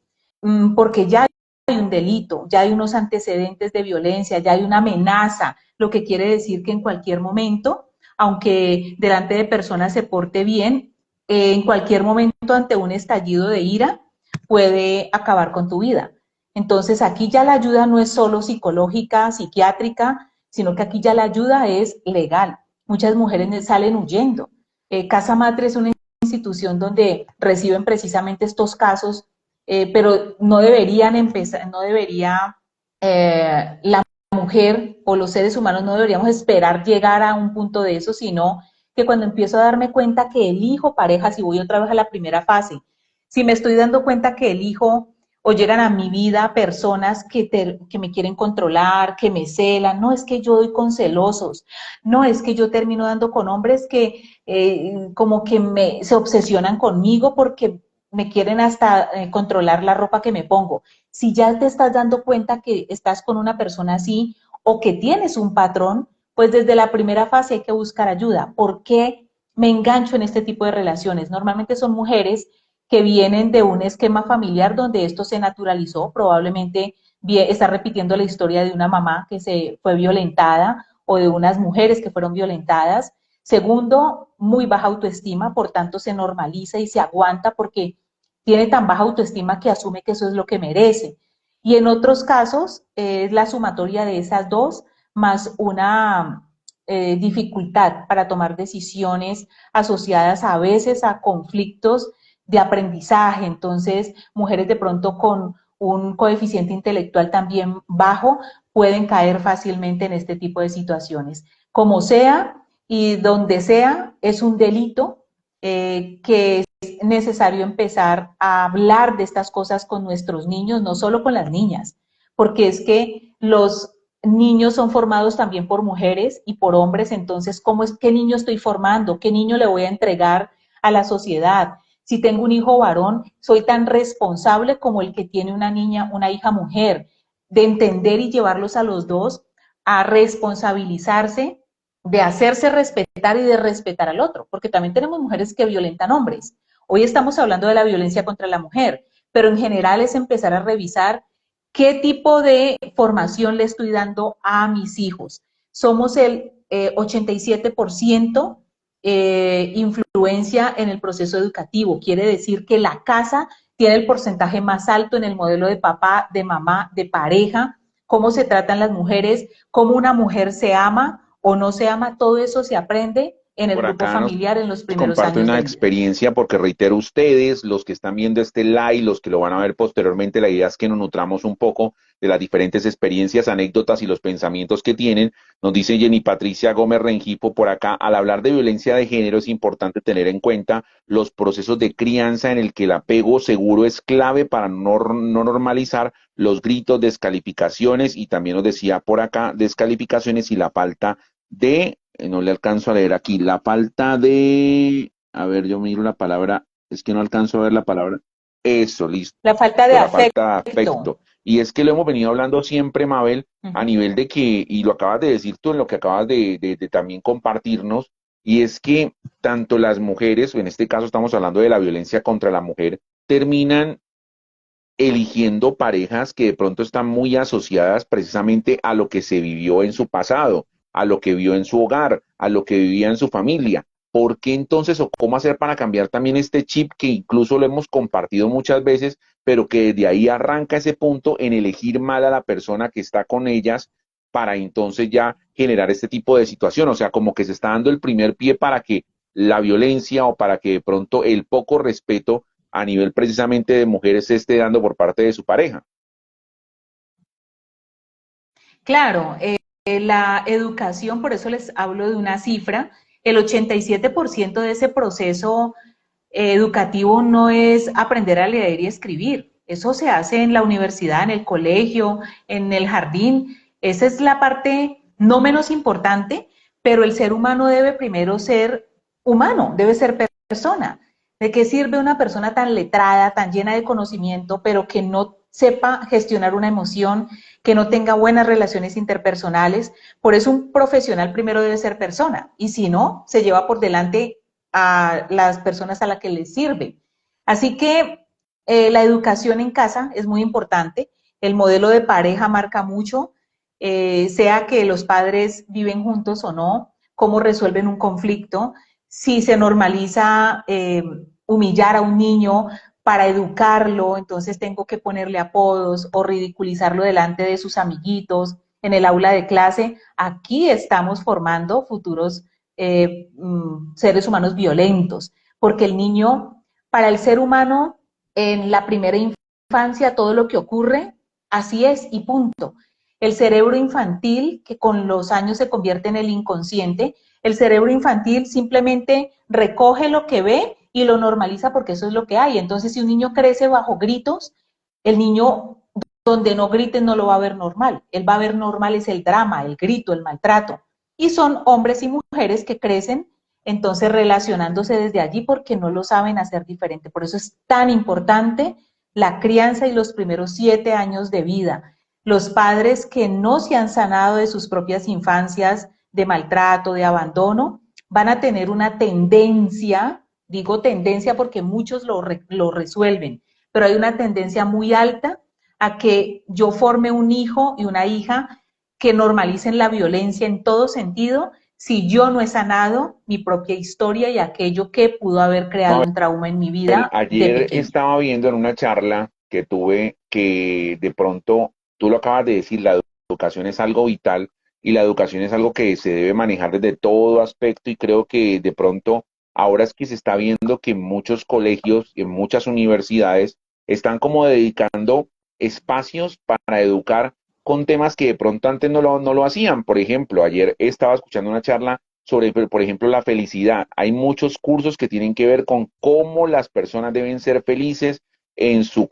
porque ya hay un delito, ya hay unos antecedentes de violencia, ya hay una amenaza, lo que quiere decir que en cualquier momento, aunque delante de personas se porte bien, en cualquier momento ante un estallido de ira puede acabar con tu vida. Entonces aquí ya la ayuda no es solo psicológica, psiquiátrica, sino que aquí ya la ayuda es legal. Muchas mujeres salen huyendo. Casa Matre es una institución donde reciben precisamente estos casos, pero no deberían empezar, no debería la mujer o los seres humanos no deberíamos esperar llegar a un punto de eso, sino que cuando empiezo a darme cuenta que elijo pareja, si voy otra vez a la primera fase, si me estoy dando cuenta que elijo o llegan a mi vida personas que me quieren controlar, que me celan, no es que yo doy con celosos, no es que yo termino dando con hombres que como que se obsesionan conmigo porque me quieren hasta controlar la ropa que me pongo. Si ya te estás dando cuenta que estás con una persona así o que tienes un patrón, pues desde la primera fase hay que buscar ayuda. ¿Por qué me engancho en este tipo de relaciones? Normalmente son mujeres que vienen de un esquema familiar donde esto se naturalizó, probablemente está repitiendo la historia de una mamá que se fue violentada o de unas mujeres que fueron violentadas. Segundo, muy baja autoestima, por tanto se normaliza y se aguanta porque tiene tan baja autoestima que asume que eso es lo que merece. Y en otros casos es la sumatoria de esas dos más una dificultad para tomar decisiones asociadas a veces a conflictos de aprendizaje. Entonces, mujeres de pronto con un coeficiente intelectual también bajo pueden caer fácilmente en este tipo de situaciones. Como sea y donde sea, es un delito que es necesario empezar a hablar de estas cosas con nuestros niños, no solo con las niñas, porque es que los niños son formados también por mujeres y por hombres, entonces, ¿qué niño estoy formando? ¿Qué niño le voy a entregar a la sociedad? Si tengo un hijo varón, soy tan responsable como el que tiene una niña, una hija mujer, de entender y llevarlos a los dos a responsabilizarse, de hacerse respetar y de respetar al otro, porque también tenemos mujeres que violentan hombres. Hoy estamos hablando de la violencia contra la mujer, pero en general es empezar a revisar qué tipo de formación le estoy dando a mis hijos. Somos el 87% influencia en el proceso educativo. Quiere decir que la casa tiene el porcentaje más alto en el modelo de papá, de mamá, de pareja, cómo se tratan las mujeres, cómo una mujer se ama o no se ama, todo eso se aprende en el Por grupo acá nos familiar en los primeros comparte años una de vida. experiencia porque reitero ustedes, los que están viendo este live, los que lo van a ver posteriormente, la idea es que nos nutramos un poco de las diferentes experiencias, anécdotas y los pensamientos que tienen. Nos dice Jenny Patricia Gómez Rengifo por acá, al hablar de violencia de género es importante tener en cuenta los procesos de crianza en el que el apego seguro es clave para no normalizar los gritos, descalificaciones y también nos decía por acá descalificaciones y la falta de no le alcanzo a leer aquí, la falta de, a ver, yo miro la palabra, es que no alcanzo a ver la palabra, eso, listo, La falta de la falta de afecto. afecto. Y es que lo hemos venido hablando siempre, Mabel, a Ujú. nivel de que, y lo acabas de decir tú en lo que acabas de también compartirnos, y es que tanto las mujeres, o en este caso estamos hablando de la violencia contra la mujer, terminan eligiendo parejas que de pronto están muy asociadas precisamente a lo que se vivió en su pasado, a lo que vio en su hogar, a lo que vivía en su familia. ¿Por qué entonces o cómo hacer para cambiar también este chip que incluso lo hemos compartido muchas veces, pero que desde ahí arranca ese punto en elegir mal a la persona que está con ellas para entonces ya generar este tipo de situación? O sea, como que se está dando el primer pie para que la violencia o para que de pronto el poco respeto a nivel precisamente de mujeres se esté dando por parte de su pareja. Claro, la educación, por eso les hablo de una cifra, el 87% de ese proceso educativo no es aprender a leer y escribir. Eso se hace en la universidad, en el colegio, en el jardín. Esa es la parte no menos importante, pero el ser humano debe primero ser humano, debe ser persona. ¿De qué sirve una persona tan letrada, tan llena de conocimiento, pero que no sepa gestionar una emoción, que no tenga buenas relaciones interpersonales? Por eso un profesional primero debe ser persona, y si no, se lleva por delante a las personas a las que les sirve. Así que la educación en casa es muy importante, el modelo de pareja marca mucho, sea que los padres viven juntos o no, cómo resuelven un conflicto, si se normaliza humillar a un niño para educarlo, entonces tengo que ponerle apodos o ridiculizarlo delante de sus amiguitos en el aula de clase. Aquí estamos formando futuros seres humanos violentos, porque el niño, para el ser humano, en la primera infancia, todo lo que ocurre, así es y punto. El cerebro infantil, que con los años se convierte en el inconsciente, el cerebro infantil simplemente recoge lo que ve y lo normaliza porque eso es lo que hay. Entonces, si un niño crece bajo gritos, el niño donde no griten no lo va a ver normal. Él va a ver normal es el drama, el grito, el maltrato. Y son hombres y mujeres que crecen entonces relacionándose desde allí porque no lo saben hacer diferente. Por eso es tan importante la crianza y los primeros 7 años de vida. Los padres que no se han sanado de sus propias infancias, de maltrato, de abandono, van a tener una tendencia, digo tendencia porque muchos lo resuelven, pero hay una tendencia muy alta a que yo forme un hijo y una hija que normalicen la violencia en todo sentido si yo no he sanado mi propia historia y aquello que pudo haber creado un trauma en mi vida de Ayer pequeña. estaba viendo en una charla que tuve que de pronto, tú lo acabas de decir, la educación es algo vital y la educación es algo que se debe manejar desde todo aspecto y creo que de pronto ahora es que se está viendo que en muchos colegios y en muchas universidades están como dedicando espacios para educar con temas que de pronto antes no lo hacían. Por ejemplo, ayer estaba escuchando una charla sobre, por ejemplo, la felicidad. Hay muchos cursos que tienen que ver con cómo las personas deben ser felices en su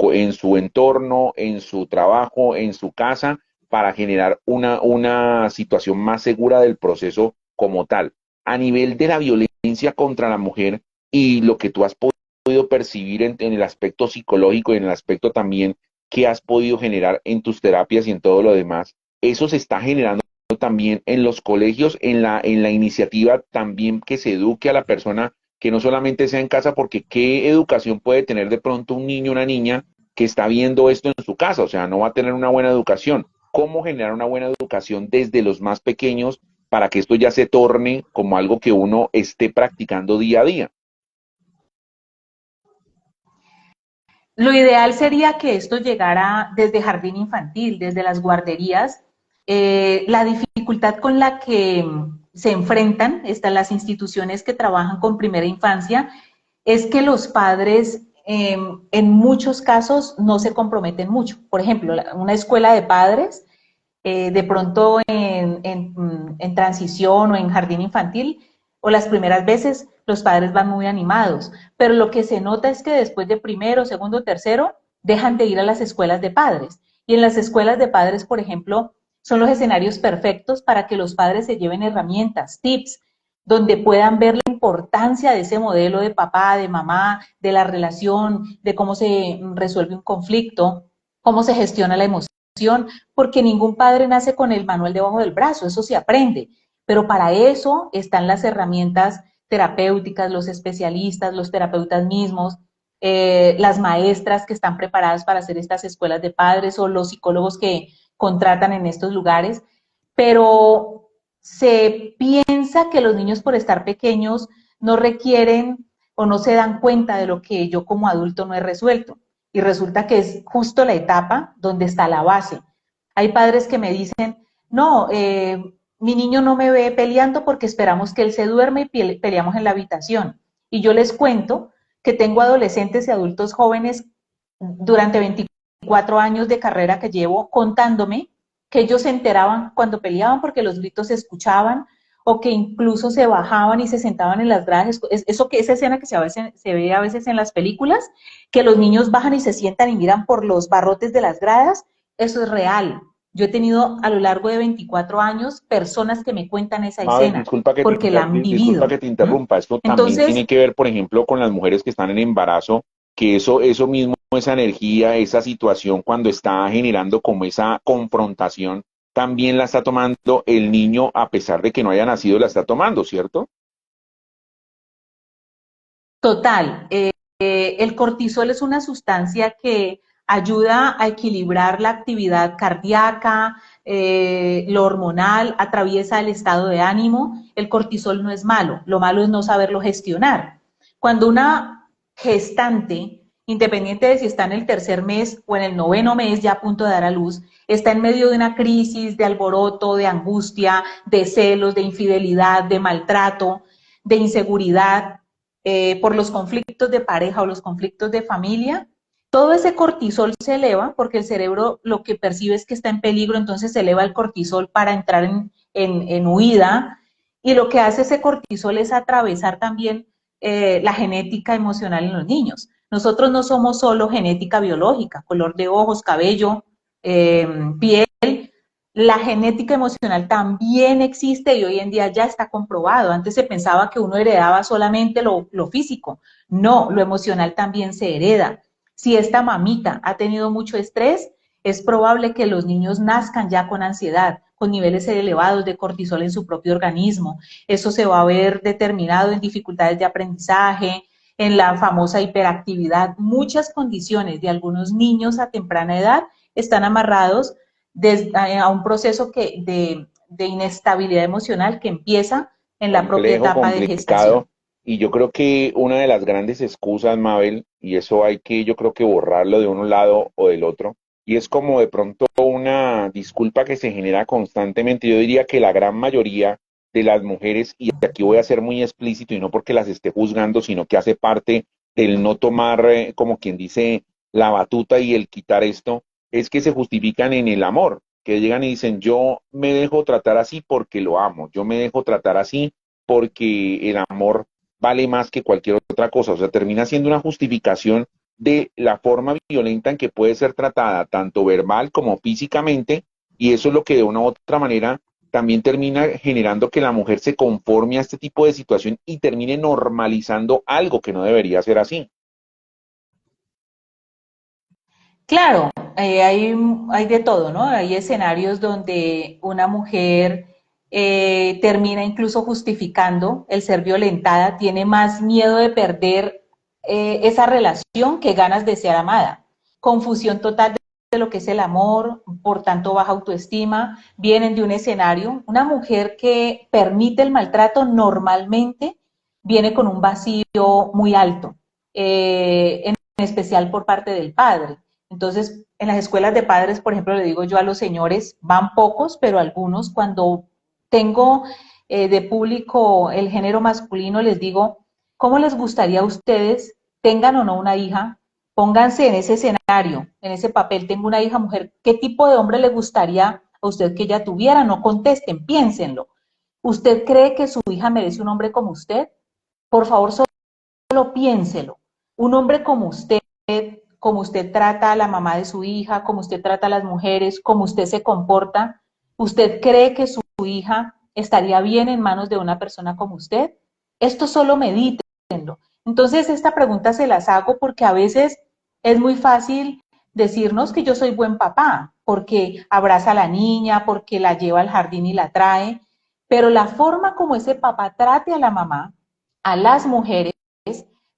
entorno, en su trabajo, en su casa, para generar una situación más segura del proceso como tal. A nivel de la violencia contra la mujer y lo que tú has podido percibir en el aspecto psicológico y en el aspecto también que has podido generar en tus terapias y en todo lo demás, eso se está generando también en los colegios, en la iniciativa también que se eduque a la persona, que no solamente sea en casa, porque qué educación puede tener de pronto un niño o una niña que está viendo esto en su casa, o sea, no va a tener una buena educación. ¿Cómo generar una buena educación desde los más pequeños para que esto ya se torne como algo que uno esté practicando día a día? Lo ideal sería que esto llegara desde jardín infantil, desde las guarderías. La dificultad con la que se enfrentan, están las instituciones que trabajan con primera infancia, es que los padres en muchos casos no se comprometen mucho. Por ejemplo, una escuela de padres, de pronto en transición o en jardín infantil, o las primeras veces los padres van muy animados, pero lo que se nota es que después de primero, segundo, tercero, dejan de ir a las escuelas de padres. Y en las escuelas de padres, por ejemplo, son los escenarios perfectos para que los padres se lleven herramientas, tips, donde puedan ver la importancia de ese modelo de papá, de mamá, de la relación, de cómo se resuelve un conflicto, cómo se gestiona la emoción, porque ningún padre nace con el manual debajo del brazo, eso se aprende, pero para eso están las herramientas terapéuticas, los especialistas, los terapeutas mismos, las maestras que están preparadas para hacer estas escuelas de padres o los psicólogos que contratan en estos lugares, pero se piensa que los niños por estar pequeños no requieren o no se dan cuenta de lo que yo como adulto no he resuelto. Y resulta que es justo la etapa donde está la base. Hay padres que me dicen, no, mi niño no me ve peleando porque esperamos que él se duerme y peleamos en la habitación. Y yo les cuento que tengo adolescentes y adultos jóvenes durante 24 años de carrera que llevo contándome que ellos se enteraban cuando peleaban porque los gritos se escuchaban o que incluso se bajaban y se sentaban en las gradas. Esa escena que se ve a veces en las películas, que los niños bajan y se sientan y miran por los barrotes de las gradas, eso es real. Yo he tenido a lo largo de 24 años personas que me cuentan esa Mabel, escena porque la han disculpa vivido. que te interrumpa. Esto también tiene Entonces, que ver, por ejemplo, con las mujeres que están en embarazo, que eso mismo, esa energía, esa situación, cuando está generando como esa confrontación, también la está tomando el niño, a pesar de que no haya nacido, la está tomando, ¿cierto? total, el cortisol es una sustancia que ayuda a equilibrar la actividad cardíaca, lo hormonal, atraviesa el estado de ánimo. El cortisol no es malo, lo malo es no saberlo gestionar. Cuando una gestante, independiente de si está en el tercer mes o en el noveno mes ya a punto de dar a luz, está en medio de una crisis, de alboroto, de angustia, de celos, de infidelidad, de maltrato, de inseguridad, por los conflictos de pareja o los conflictos de familia, todo ese cortisol se eleva porque el cerebro lo que percibe es que está en peligro, entonces se eleva el cortisol para entrar en huida, y lo que hace ese cortisol es atravesar también la genética emocional en los niños. Nosotros no somos solo genética biológica, color de ojos, cabello, piel, la genética emocional también existe y hoy en día ya está comprobado. Antes se pensaba que uno heredaba solamente lo físico. No, lo emocional también se hereda. Si esta mamita ha tenido mucho estrés, es probable que los niños nazcan ya con ansiedad, con niveles elevados de cortisol en su propio organismo. Eso se va a ver determinado en dificultades de aprendizaje, en la famosa hiperactividad. Muchas condiciones de algunos niños a temprana edad están amarrados a un proceso de inestabilidad emocional que empieza en la propia Complejo, etapa de complicado. gestación. Y yo creo que una de las grandes excusas, Mabel, y eso hay que, yo creo que borrarlo de un lado o del otro, y es como de pronto una disculpa que se genera constantemente. Yo diría que la gran mayoría de las mujeres, y aquí voy a ser muy explícito y no porque las esté juzgando, sino que hace parte del no tomar, como quien dice, la batuta y el quitar esto, es que se justifican en el amor, que llegan y dicen, yo me dejo tratar así porque lo amo, yo me dejo tratar así porque el amor vale más que cualquier otra cosa. O sea, termina siendo una justificación de la forma violenta en que puede ser tratada, tanto verbal como físicamente, y eso es lo que de una u otra manera también termina generando que la mujer se conforme a este tipo de situación y termine normalizando algo que no debería ser así. Claro, hay de todo, ¿no? Hay escenarios donde una mujer termina incluso justificando el ser violentada, tiene más miedo de perder esa relación que ganas de ser amada. Confusión total de lo que es el amor, por tanto baja autoestima, vienen de un escenario. Una mujer que permite el maltrato normalmente viene con un vacío muy alto, en especial por parte del padre. Entonces, en las escuelas de padres, por ejemplo, le digo yo a los señores, van pocos, pero algunos, cuando tengo de público el género masculino, les digo, ¿cómo les gustaría a ustedes, tengan o no una hija? Pónganse en ese escenario, en ese papel, tengo una hija mujer, ¿qué tipo de hombre le gustaría a usted que ella tuviera? No contesten, piénsenlo. ¿Usted cree que su hija merece un hombre como usted? Por favor, solo piénselo. Un hombre como usted trata a la mamá de su hija, como usted trata a las mujeres, como usted se comporta, ¿usted cree que su hija estaría bien en manos de una persona como usted? Esto solo medítenlo. Entonces, esta pregunta se las hago porque a veces es muy fácil decirnos que yo soy buen papá, porque abraza a la niña, porque la lleva al jardín y la trae, pero la forma como ese papá trate a la mamá, a las mujeres,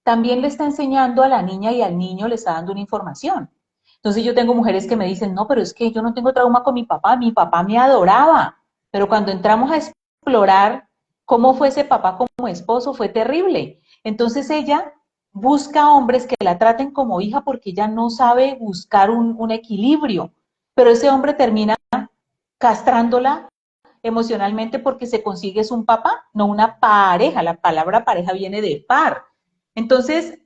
también le está enseñando a la niña y al niño, le está dando una información. Entonces yo tengo mujeres que me dicen, no, pero es que yo no tengo trauma con mi papá me adoraba, pero cuando entramos a explorar cómo fue ese papá como esposo, fue terrible. Entonces ella busca hombres que la traten como hija porque ella no sabe buscar un equilibrio, pero ese hombre termina castrándola emocionalmente porque se consigue es un papá, no una pareja. La palabra pareja viene de par. Entonces,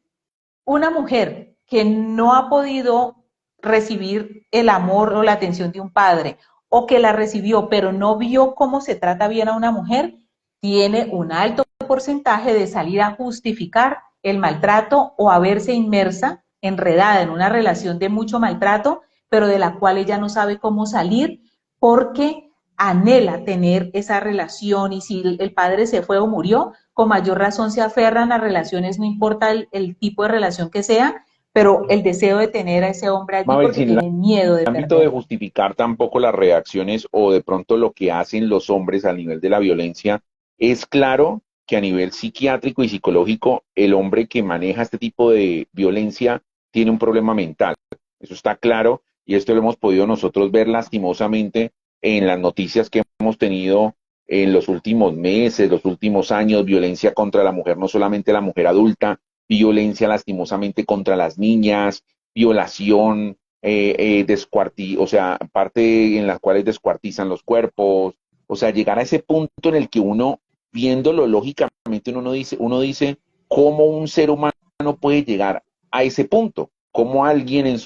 una mujer que no ha podido recibir el amor o la atención de un padre, o que la recibió pero no vio cómo se trata bien a una mujer, tiene un alto porcentaje de salir a justificar el maltrato o a verse inmersa, enredada en una relación de mucho maltrato, pero de la cual ella no sabe cómo salir porque anhela tener esa relación, y si el padre se fue o murió, con mayor razón se aferran a relaciones, no importa el tipo de relación que sea, pero el deseo de tener a ese hombre allí Mabel, porque sin el tienen miedo de ámbito de perderlo. justificar tampoco las reacciones o de pronto lo que hacen los hombres a nivel de la violencia, es claro que a nivel psiquiátrico y psicológico, el hombre que maneja este tipo de violencia tiene un problema mental. Eso está claro y esto lo hemos podido nosotros ver lastimosamente en las noticias que hemos tenido en los últimos meses, los últimos años, violencia contra la mujer, no solamente la mujer adulta, violencia lastimosamente contra las niñas, violación, o sea, parte en las cuales descuartizan los cuerpos, o sea, llegar a ese punto en el que uno, viéndolo lógicamente, uno dice, ¿cómo un ser humano puede llegar a ese punto? ¿Cómo alguien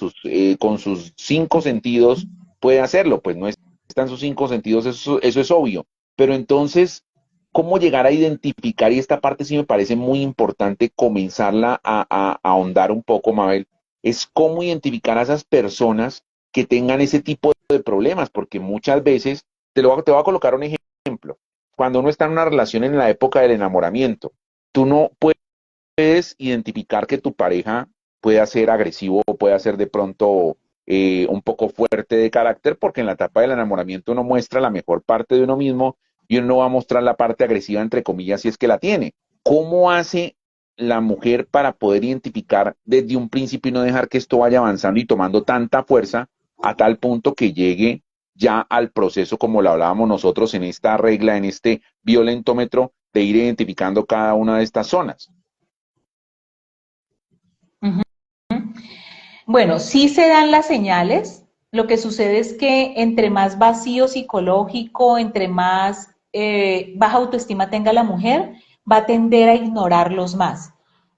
con sus cinco sentidos puede hacerlo? Pues no está en sus cinco sentidos, eso es obvio. Pero entonces, ¿cómo llegar a identificar? Y esta parte sí me parece muy importante comenzarla a ahondar un poco, Mabel, es cómo identificar a esas personas que tengan ese tipo de problemas, porque muchas veces, te voy a colocar un ejemplo, cuando uno está en una relación en la época del enamoramiento, tú no puedes identificar que tu pareja pueda ser agresivo o pueda ser de pronto un poco fuerte de carácter, porque en la etapa del enamoramiento uno muestra la mejor parte de uno mismo y uno no va a mostrar la parte agresiva, entre comillas, si es que la tiene. ¿Cómo hace la mujer para poder identificar desde un principio y no dejar que esto vaya avanzando y tomando tanta fuerza a tal punto que llegue ya al proceso como lo hablábamos nosotros en esta regla, en este violentómetro, de ir identificando cada una de estas zonas? Uh -huh. Bueno, sí se dan las señales. Lo que sucede es que entre más vacío psicológico, entre más baja autoestima tenga la mujer, va a tender a ignorarlos más.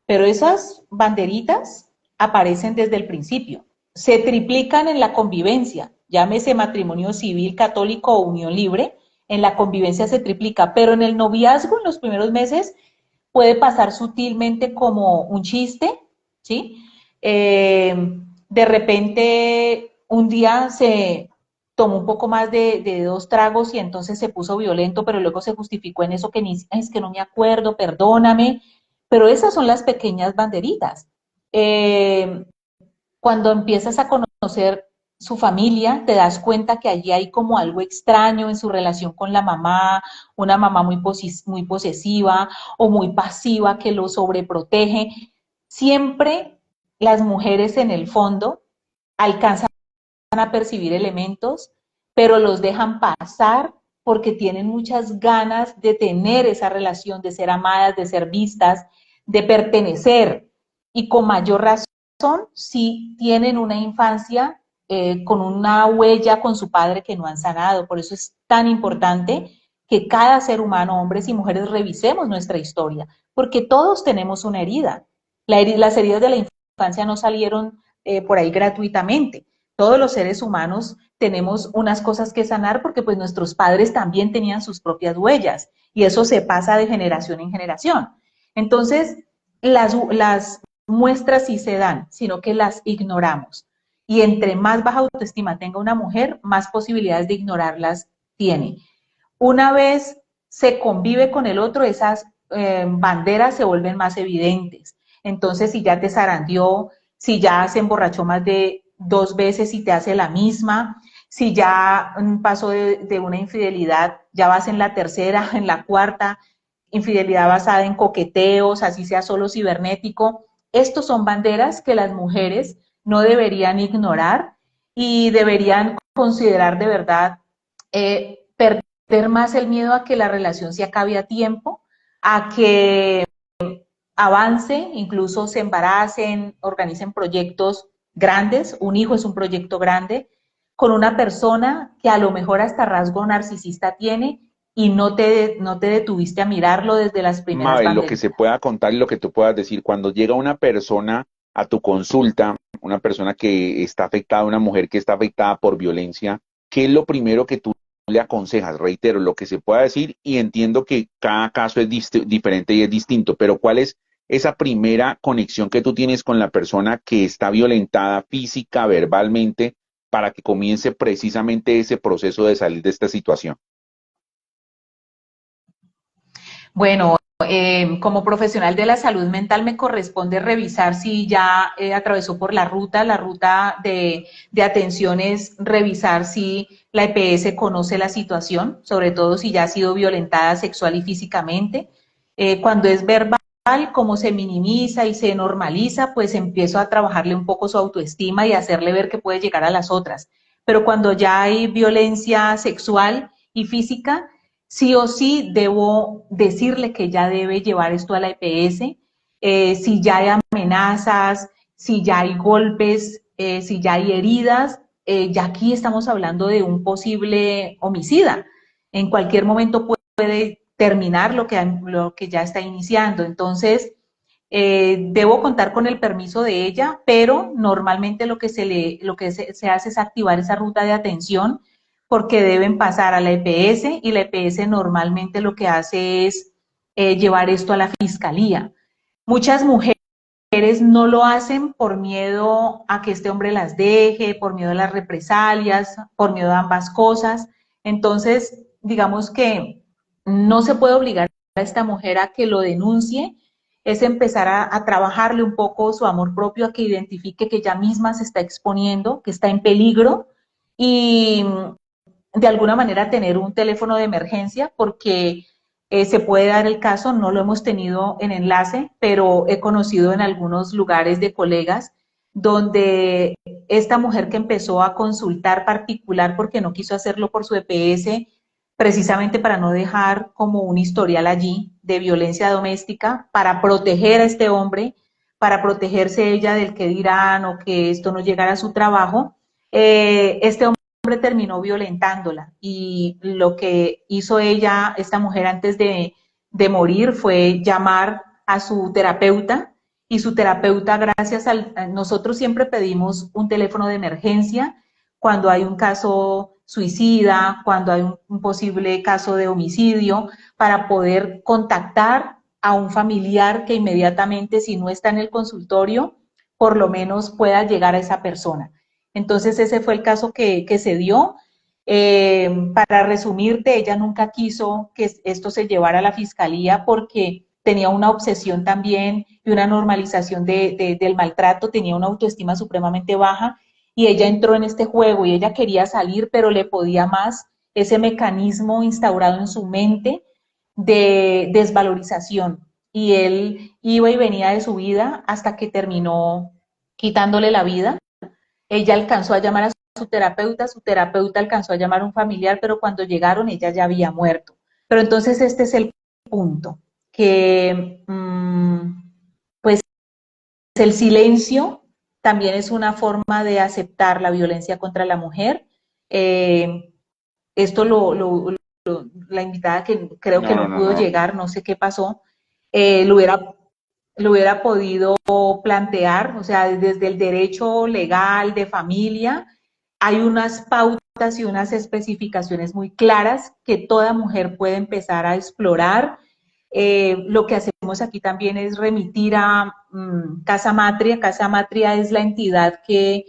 Pero esas banderitas aparecen desde el principio. Se triplican en la convivencia, llámese matrimonio civil, católico o unión libre, en la convivencia se triplica, pero en el noviazgo, en los primeros meses, puede pasar sutilmente como un chiste, ¿sí? De repente un día se tomó un poco más de 2 tragos y entonces se puso violento, pero luego se justificó en eso que ni, es que no me acuerdo, perdóname, pero esas son las pequeñas banderitas. Eh, Cuando empiezas a conocer su familia, te das cuenta que allí hay como algo extraño en su relación con la mamá, una mamá muy posesiva o muy pasiva que lo sobreprotege. Siempre las mujeres en el fondo alcanzan a percibir elementos, pero los dejan pasar porque tienen muchas ganas de tener esa relación, de ser amadas, de ser vistas, de pertenecer. Y con mayor razón si tienen una infancia con una huella con su padre que no han sanado. Por eso es tan importante que cada ser humano, hombres y mujeres, revisemos nuestra historia, porque todos tenemos una herida. Las heridas de la infancia no salieron por ahí gratuitamente. Todos los seres humanos tenemos unas cosas que sanar porque pues nuestros padres también tenían sus propias huellas y eso se pasa de generación en generación. Entonces, las muestras sí se dan, sino que las ignoramos. Y entre más baja autoestima tenga una mujer, más posibilidades de ignorarlas tiene. Una vez se convive con el otro, esas banderas se vuelven más evidentes. Entonces, si ya te zarandeó, si ya se emborrachó más de 2 veces y te hace la misma, si ya pasó de una infidelidad, ya vas en la tercera, en la cuarta, infidelidad basada en coqueteos, así sea solo cibernético. Estos son banderas que las mujeres no deberían ignorar y deberían considerar de verdad perder más el miedo a que la relación se acabe a tiempo, a que avance, incluso se embaracen, organicen proyectos grandes. Un hijo es un proyecto grande con una persona que a lo mejor hasta rasgo narcisista tiene y no te detuviste a mirarlo desde las primeras Mabel, lo que banderas. se pueda contar y lo que tú puedas decir, cuando llega una persona a tu consulta, una persona que está afectada, una mujer que está afectada por violencia, ¿qué es lo primero que tú le aconsejas? Reitero, lo que se pueda decir y entiendo que cada caso es diferente y es distinto, pero ¿cuál es esa primera conexión que tú tienes con la persona que está violentada física, verbalmente, para que comience precisamente ese proceso de salir de esta situación? Bueno, como profesional de la salud mental me corresponde revisar si ya atravesó por la ruta de atención es revisar si la EPS conoce la situación, sobre todo si ya ha sido violentada sexual y físicamente. Cuando es verbal, como se minimiza y se normaliza, pues empiezo a trabajarle un poco su autoestima y hacerle ver que puede llegar a las otras. Pero cuando ya hay violencia sexual y física, sí o sí debo decirle que ya debe llevar esto a la EPS, si ya hay amenazas, si ya hay golpes, si ya hay heridas, ya aquí estamos hablando de un posible homicida. En cualquier momento puede terminar lo que ya está iniciando. Entonces, debo contar con el permiso de ella, pero normalmente lo que se hace es activar esa ruta de atención porque deben pasar a la EPS y la EPS normalmente lo que hace es llevar esto a la fiscalía. Muchas mujeres no lo hacen por miedo a que este hombre las deje, por miedo a las represalias, por miedo a ambas cosas. Entonces, digamos que no se puede obligar a esta mujer a que lo denuncie, es empezar a trabajarle un poco su amor propio, a que identifique que ella misma se está exponiendo, que está en peligro y de alguna manera tener un teléfono de emergencia porque se puede dar el caso, no lo hemos tenido en enlace, pero he conocido en algunos lugares de colegas donde esta mujer que empezó a consultar particular porque no quiso hacerlo por su EPS, precisamente para no dejar como un historial allí de violencia doméstica, para proteger a este hombre, para protegerse ella del que dirán o que esto no llegara a su trabajo, este hombre terminó violentándola y lo que hizo ella, esta mujer antes de morir fue llamar a su terapeuta y su terapeuta gracias nosotros siempre pedimos un teléfono de emergencia cuando hay un caso suicida, cuando hay un posible caso de homicidio, para poder contactar a un familiar que inmediatamente, si no está en el consultorio, por lo menos pueda llegar a esa persona. Entonces ese fue el caso que se dio. Para resumirte, ella nunca quiso que esto se llevara a la fiscalía porque tenía una obsesión también y una normalización del maltrato, tenía una autoestima supremamente baja y ella entró en este juego y ella quería salir, pero le podía más ese mecanismo instaurado en su mente de desvalorización. Y él iba y venía de su vida hasta que terminó quitándole la vida. Ella alcanzó a llamar a su terapeuta alcanzó a llamar a un familiar, pero cuando llegaron ella ya había muerto. Pero entonces este es el punto, que pues el silencio también es una forma de aceptar la violencia contra la mujer. Esto la invitada que creo No, que no, no no, pudo no. llegar, no sé qué pasó, lo hubiera podido plantear, o sea, desde el derecho legal de familia, hay unas pautas y unas especificaciones muy claras que toda mujer puede empezar a explorar. Lo que hacemos aquí también es remitir a Casa Matria. Casa Matria es la entidad que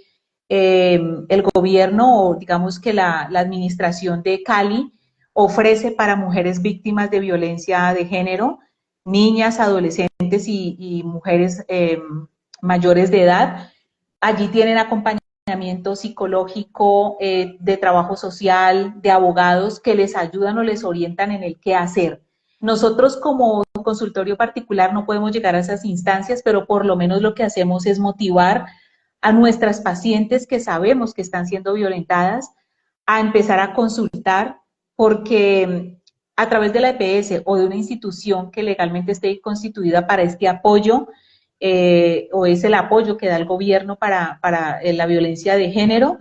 el gobierno o digamos que la administración de Cali ofrece para mujeres víctimas de violencia de género, niñas, adolescentes y mujeres mayores de edad. Allí tienen acompañamiento psicológico, de trabajo social, de abogados que les ayudan o les orientan en el qué hacer. Nosotros como consultorio particular no podemos llegar a esas instancias, pero por lo menos lo que hacemos es motivar a nuestras pacientes que sabemos que están siendo violentadas a empezar a consultar porque a través de la EPS o de una institución que legalmente esté constituida para este apoyo, o es el apoyo que da el gobierno para la violencia de género,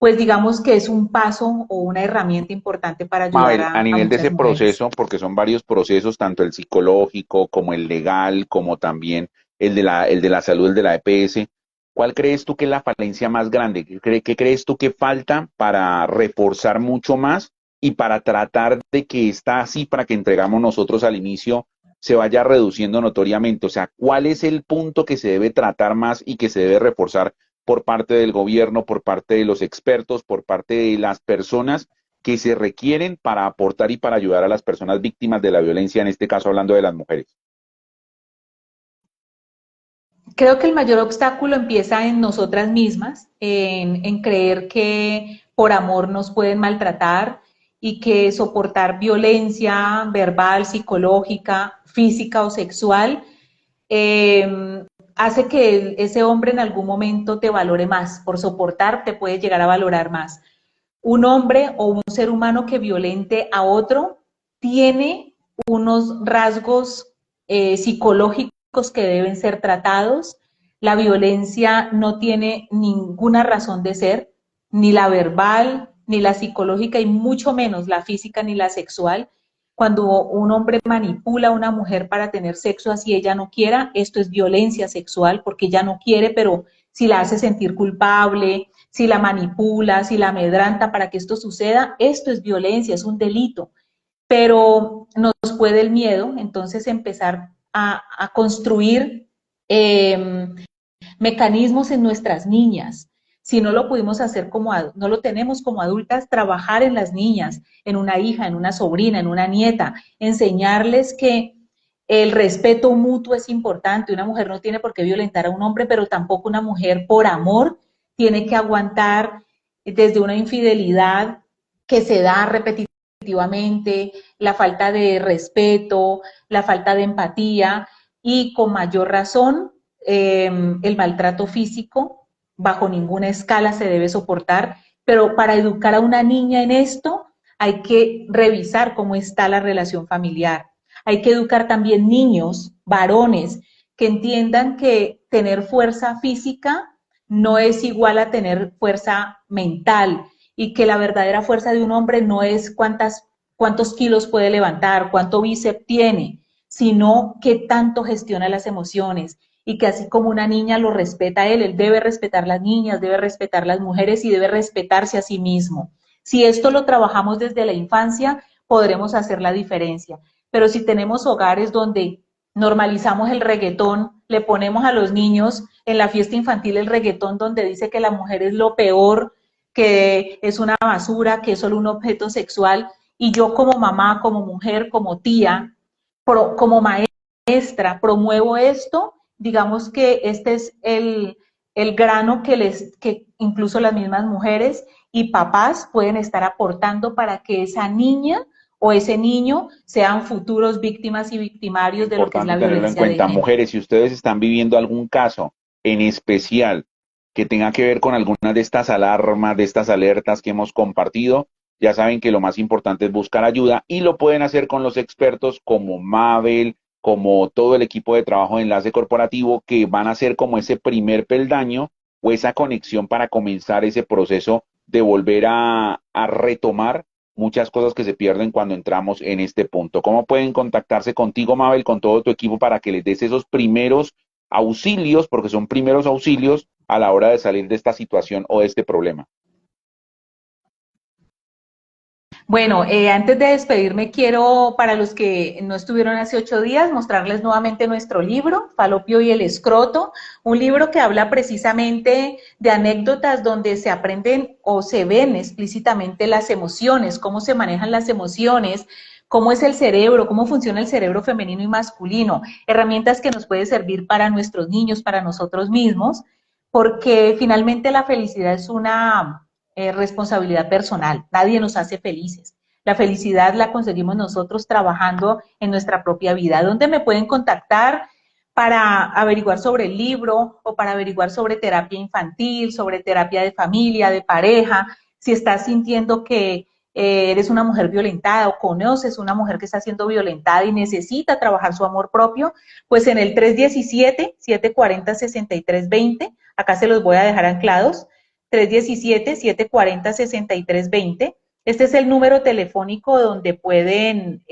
pues digamos que es un paso o una herramienta importante para ayudar Mabel, a a nivel de ese muchas mujeres. proceso, porque son varios procesos, tanto el psicológico como el legal, como también el de la salud, el de la EPS, ¿cuál crees tú que es la falencia más grande? ¿Qué crees tú que falta para reforzar mucho más y para tratar de que esta cifra que entregamos nosotros al inicio se vaya reduciendo notoriamente? O sea, ¿cuál es el punto que se debe tratar más y que se debe reforzar por parte del gobierno, por parte de los expertos, por parte de las personas que se requieren para aportar y para ayudar a las personas víctimas de la violencia, en este caso hablando de las mujeres? Creo que el mayor obstáculo empieza en nosotras mismas, creer que por amor nos pueden maltratar y que soportar violencia verbal, psicológica, física o sexual hace que ese hombre en algún momento te valore más. Por soportar te puede llegar a valorar más. Un hombre o un ser humano que violente a otro tiene unos rasgos psicológicos que deben ser tratados. La violencia no tiene ninguna razón de ser, ni la verbal, ni la psicológica, y mucho menos la física ni la sexual. Cuando un hombre manipula a una mujer para tener sexo así ella no quiera, esto es violencia sexual porque ella no quiere, pero si la hace sentir culpable, si la manipula, si la amedranta para que esto suceda, esto es violencia, es un delito. Pero nos puede el miedo, entonces empezar a construir eh, mecanismos en nuestras niñas. Si no lo pudimos hacer como, no lo tenemos como adultas, trabajar en las niñas, en una hija, en una sobrina, en una nieta, enseñarles que el respeto mutuo es importante. Una mujer no tiene por qué violentar a un hombre, pero tampoco una mujer por amor tiene que aguantar desde una infidelidad que se da repetitivamente, la falta de respeto, la falta de empatía y con mayor razón el maltrato físico bajo ninguna escala se debe soportar, pero para educar a una niña en esto hay que revisar cómo está la relación familiar. Hay que educar también niños, varones, que entiendan que tener fuerza física no es igual a tener fuerza mental y que la verdadera fuerza de un hombre no es cuántos kilos puede levantar, cuánto bíceps tiene, sino qué tanto gestiona las emociones, y que así como una niña lo respeta a él debe respetar las niñas, debe respetar las mujeres y debe respetarse a sí mismo. Si esto lo trabajamos desde la infancia, podremos hacer la diferencia. Pero si tenemos hogares donde normalizamos el reggaetón, le ponemos a los niños en la fiesta infantil el reggaetón donde dice que la mujer es lo peor, que es una basura, que es solo un objeto sexual, y yo como mamá, como mujer, como tía, como maestra, promuevo esto, digamos que este es el grano que incluso las mismas mujeres y papás pueden estar aportando para que esa niña o ese niño sean futuros víctimas y victimarios de lo que es Importante la tenerlo en violencia de cuenta. género. Mujeres, si ustedes están viviendo algún caso en especial que tenga que ver con alguna de estas alarmas, de estas alertas que hemos compartido, ya saben que lo más importante es buscar ayuda y lo pueden hacer con los expertos como Mabel, como todo el equipo de trabajo de enlace corporativo, que van a ser como ese primer peldaño o esa conexión para comenzar ese proceso de volver a retomar muchas cosas que se pierden cuando entramos en este punto. ¿Cómo pueden contactarse contigo, Mabel, con todo tu equipo para que les des esos primeros auxilios, porque son primeros auxilios a la hora de salir de esta situación o de este problema? Bueno, antes de despedirme, quiero, para los que no estuvieron hace 8 días, mostrarles nuevamente nuestro libro, Falopio y el escroto, un libro que habla precisamente de anécdotas donde se aprenden o se ven explícitamente las emociones, cómo se manejan las emociones, cómo es el cerebro, cómo funciona el cerebro femenino y masculino, herramientas que nos pueden servir para nuestros niños, para nosotros mismos, porque finalmente la felicidad es una responsabilidad personal. Nadie nos hace felices. La felicidad la conseguimos nosotros trabajando en nuestra propia vida. ¿Dónde me pueden contactar para averiguar sobre el libro o para averiguar sobre terapia infantil, sobre terapia de familia, de pareja? Si estás sintiendo que eres una mujer violentada o conoces una mujer que está siendo violentada y necesita trabajar su amor propio, pues en el 317-740-6320, acá se los voy a dejar anclados, 317-740-6320. Este es el número telefónico donde pueden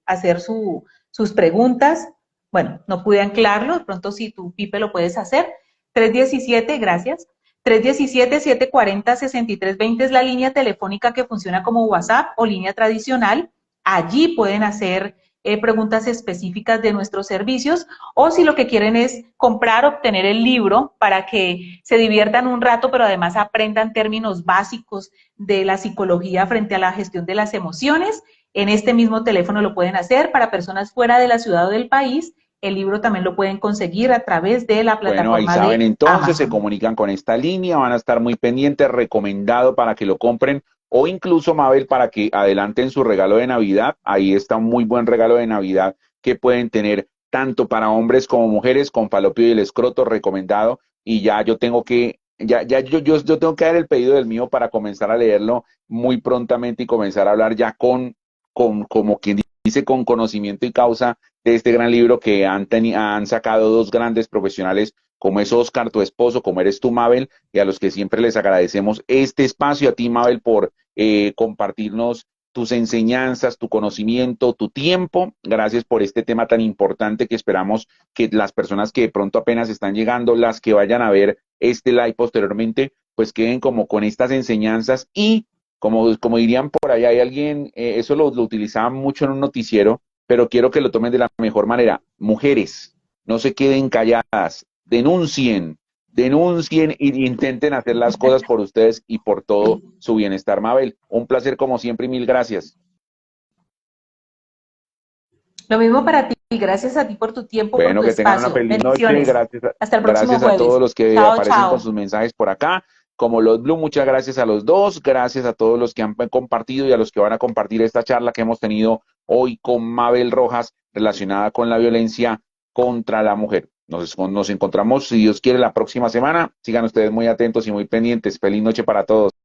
hacer sus preguntas. Bueno, no pude anclarlo, de pronto si tú, Pipe, lo puedes hacer. 317, gracias. 317-740-6320 es la línea telefónica que funciona como WhatsApp o línea tradicional. Allí pueden hacer preguntas específicas de nuestros servicios, o si lo que quieren es comprar, obtener el libro para que se diviertan un rato, pero además aprendan términos básicos de la psicología frente a la gestión de las emociones, en este mismo teléfono lo pueden hacer. Para personas fuera de la ciudad o del país, el libro también lo pueden conseguir a través de la Bueno, ahí plataforma saben de entonces, se Amazon. comunican con esta línea, van a estar muy pendientes, recomendado para que lo compren o incluso, Mabel, para que adelanten su regalo de Navidad. Ahí está un muy buen regalo de Navidad que pueden tener tanto para hombres como mujeres con Falopio y el escroto recomendado. Y ya yo tengo que, yo tengo que dar el pedido del mío para comenzar a leerlo muy prontamente y comenzar a hablar ya como quien dice, con conocimiento y causa de este gran libro que han sacado dos grandes profesionales, como es Oscar, tu esposo, como eres tú, Mabel, y a los que siempre les agradecemos este espacio, a ti, Mabel, por compartirnos tus enseñanzas, tu conocimiento, tu tiempo. Gracias por este tema tan importante que esperamos que las personas que de pronto apenas están llegando, las que vayan a ver este live posteriormente, pues queden como con estas enseñanzas y como dirían por allá, hay alguien, eso lo utilizaban mucho en un noticiero, pero quiero que lo tomen de la mejor manera. Mujeres, no se queden calladas, denuncien y intenten hacer las cosas por ustedes y por todo su bienestar. Mabel, un placer como siempre y mil gracias. Lo mismo para ti, gracias a ti por tu tiempo, por Bueno, tu que tengan una espacio. feliz noche. Bendiciones. Hasta el próximo Gracias a todos jueves. los que Chao, aparecen con chao. sus mensajes por acá. Como los Blue, muchas gracias a los dos. Gracias a todos los que han compartido y a los que van a compartir esta charla que hemos tenido hoy con Mabel Rojas relacionada con la violencia contra la mujer. Nos encontramos, si Dios quiere, la próxima semana. Sigan ustedes muy atentos y muy pendientes. Feliz noche para todos.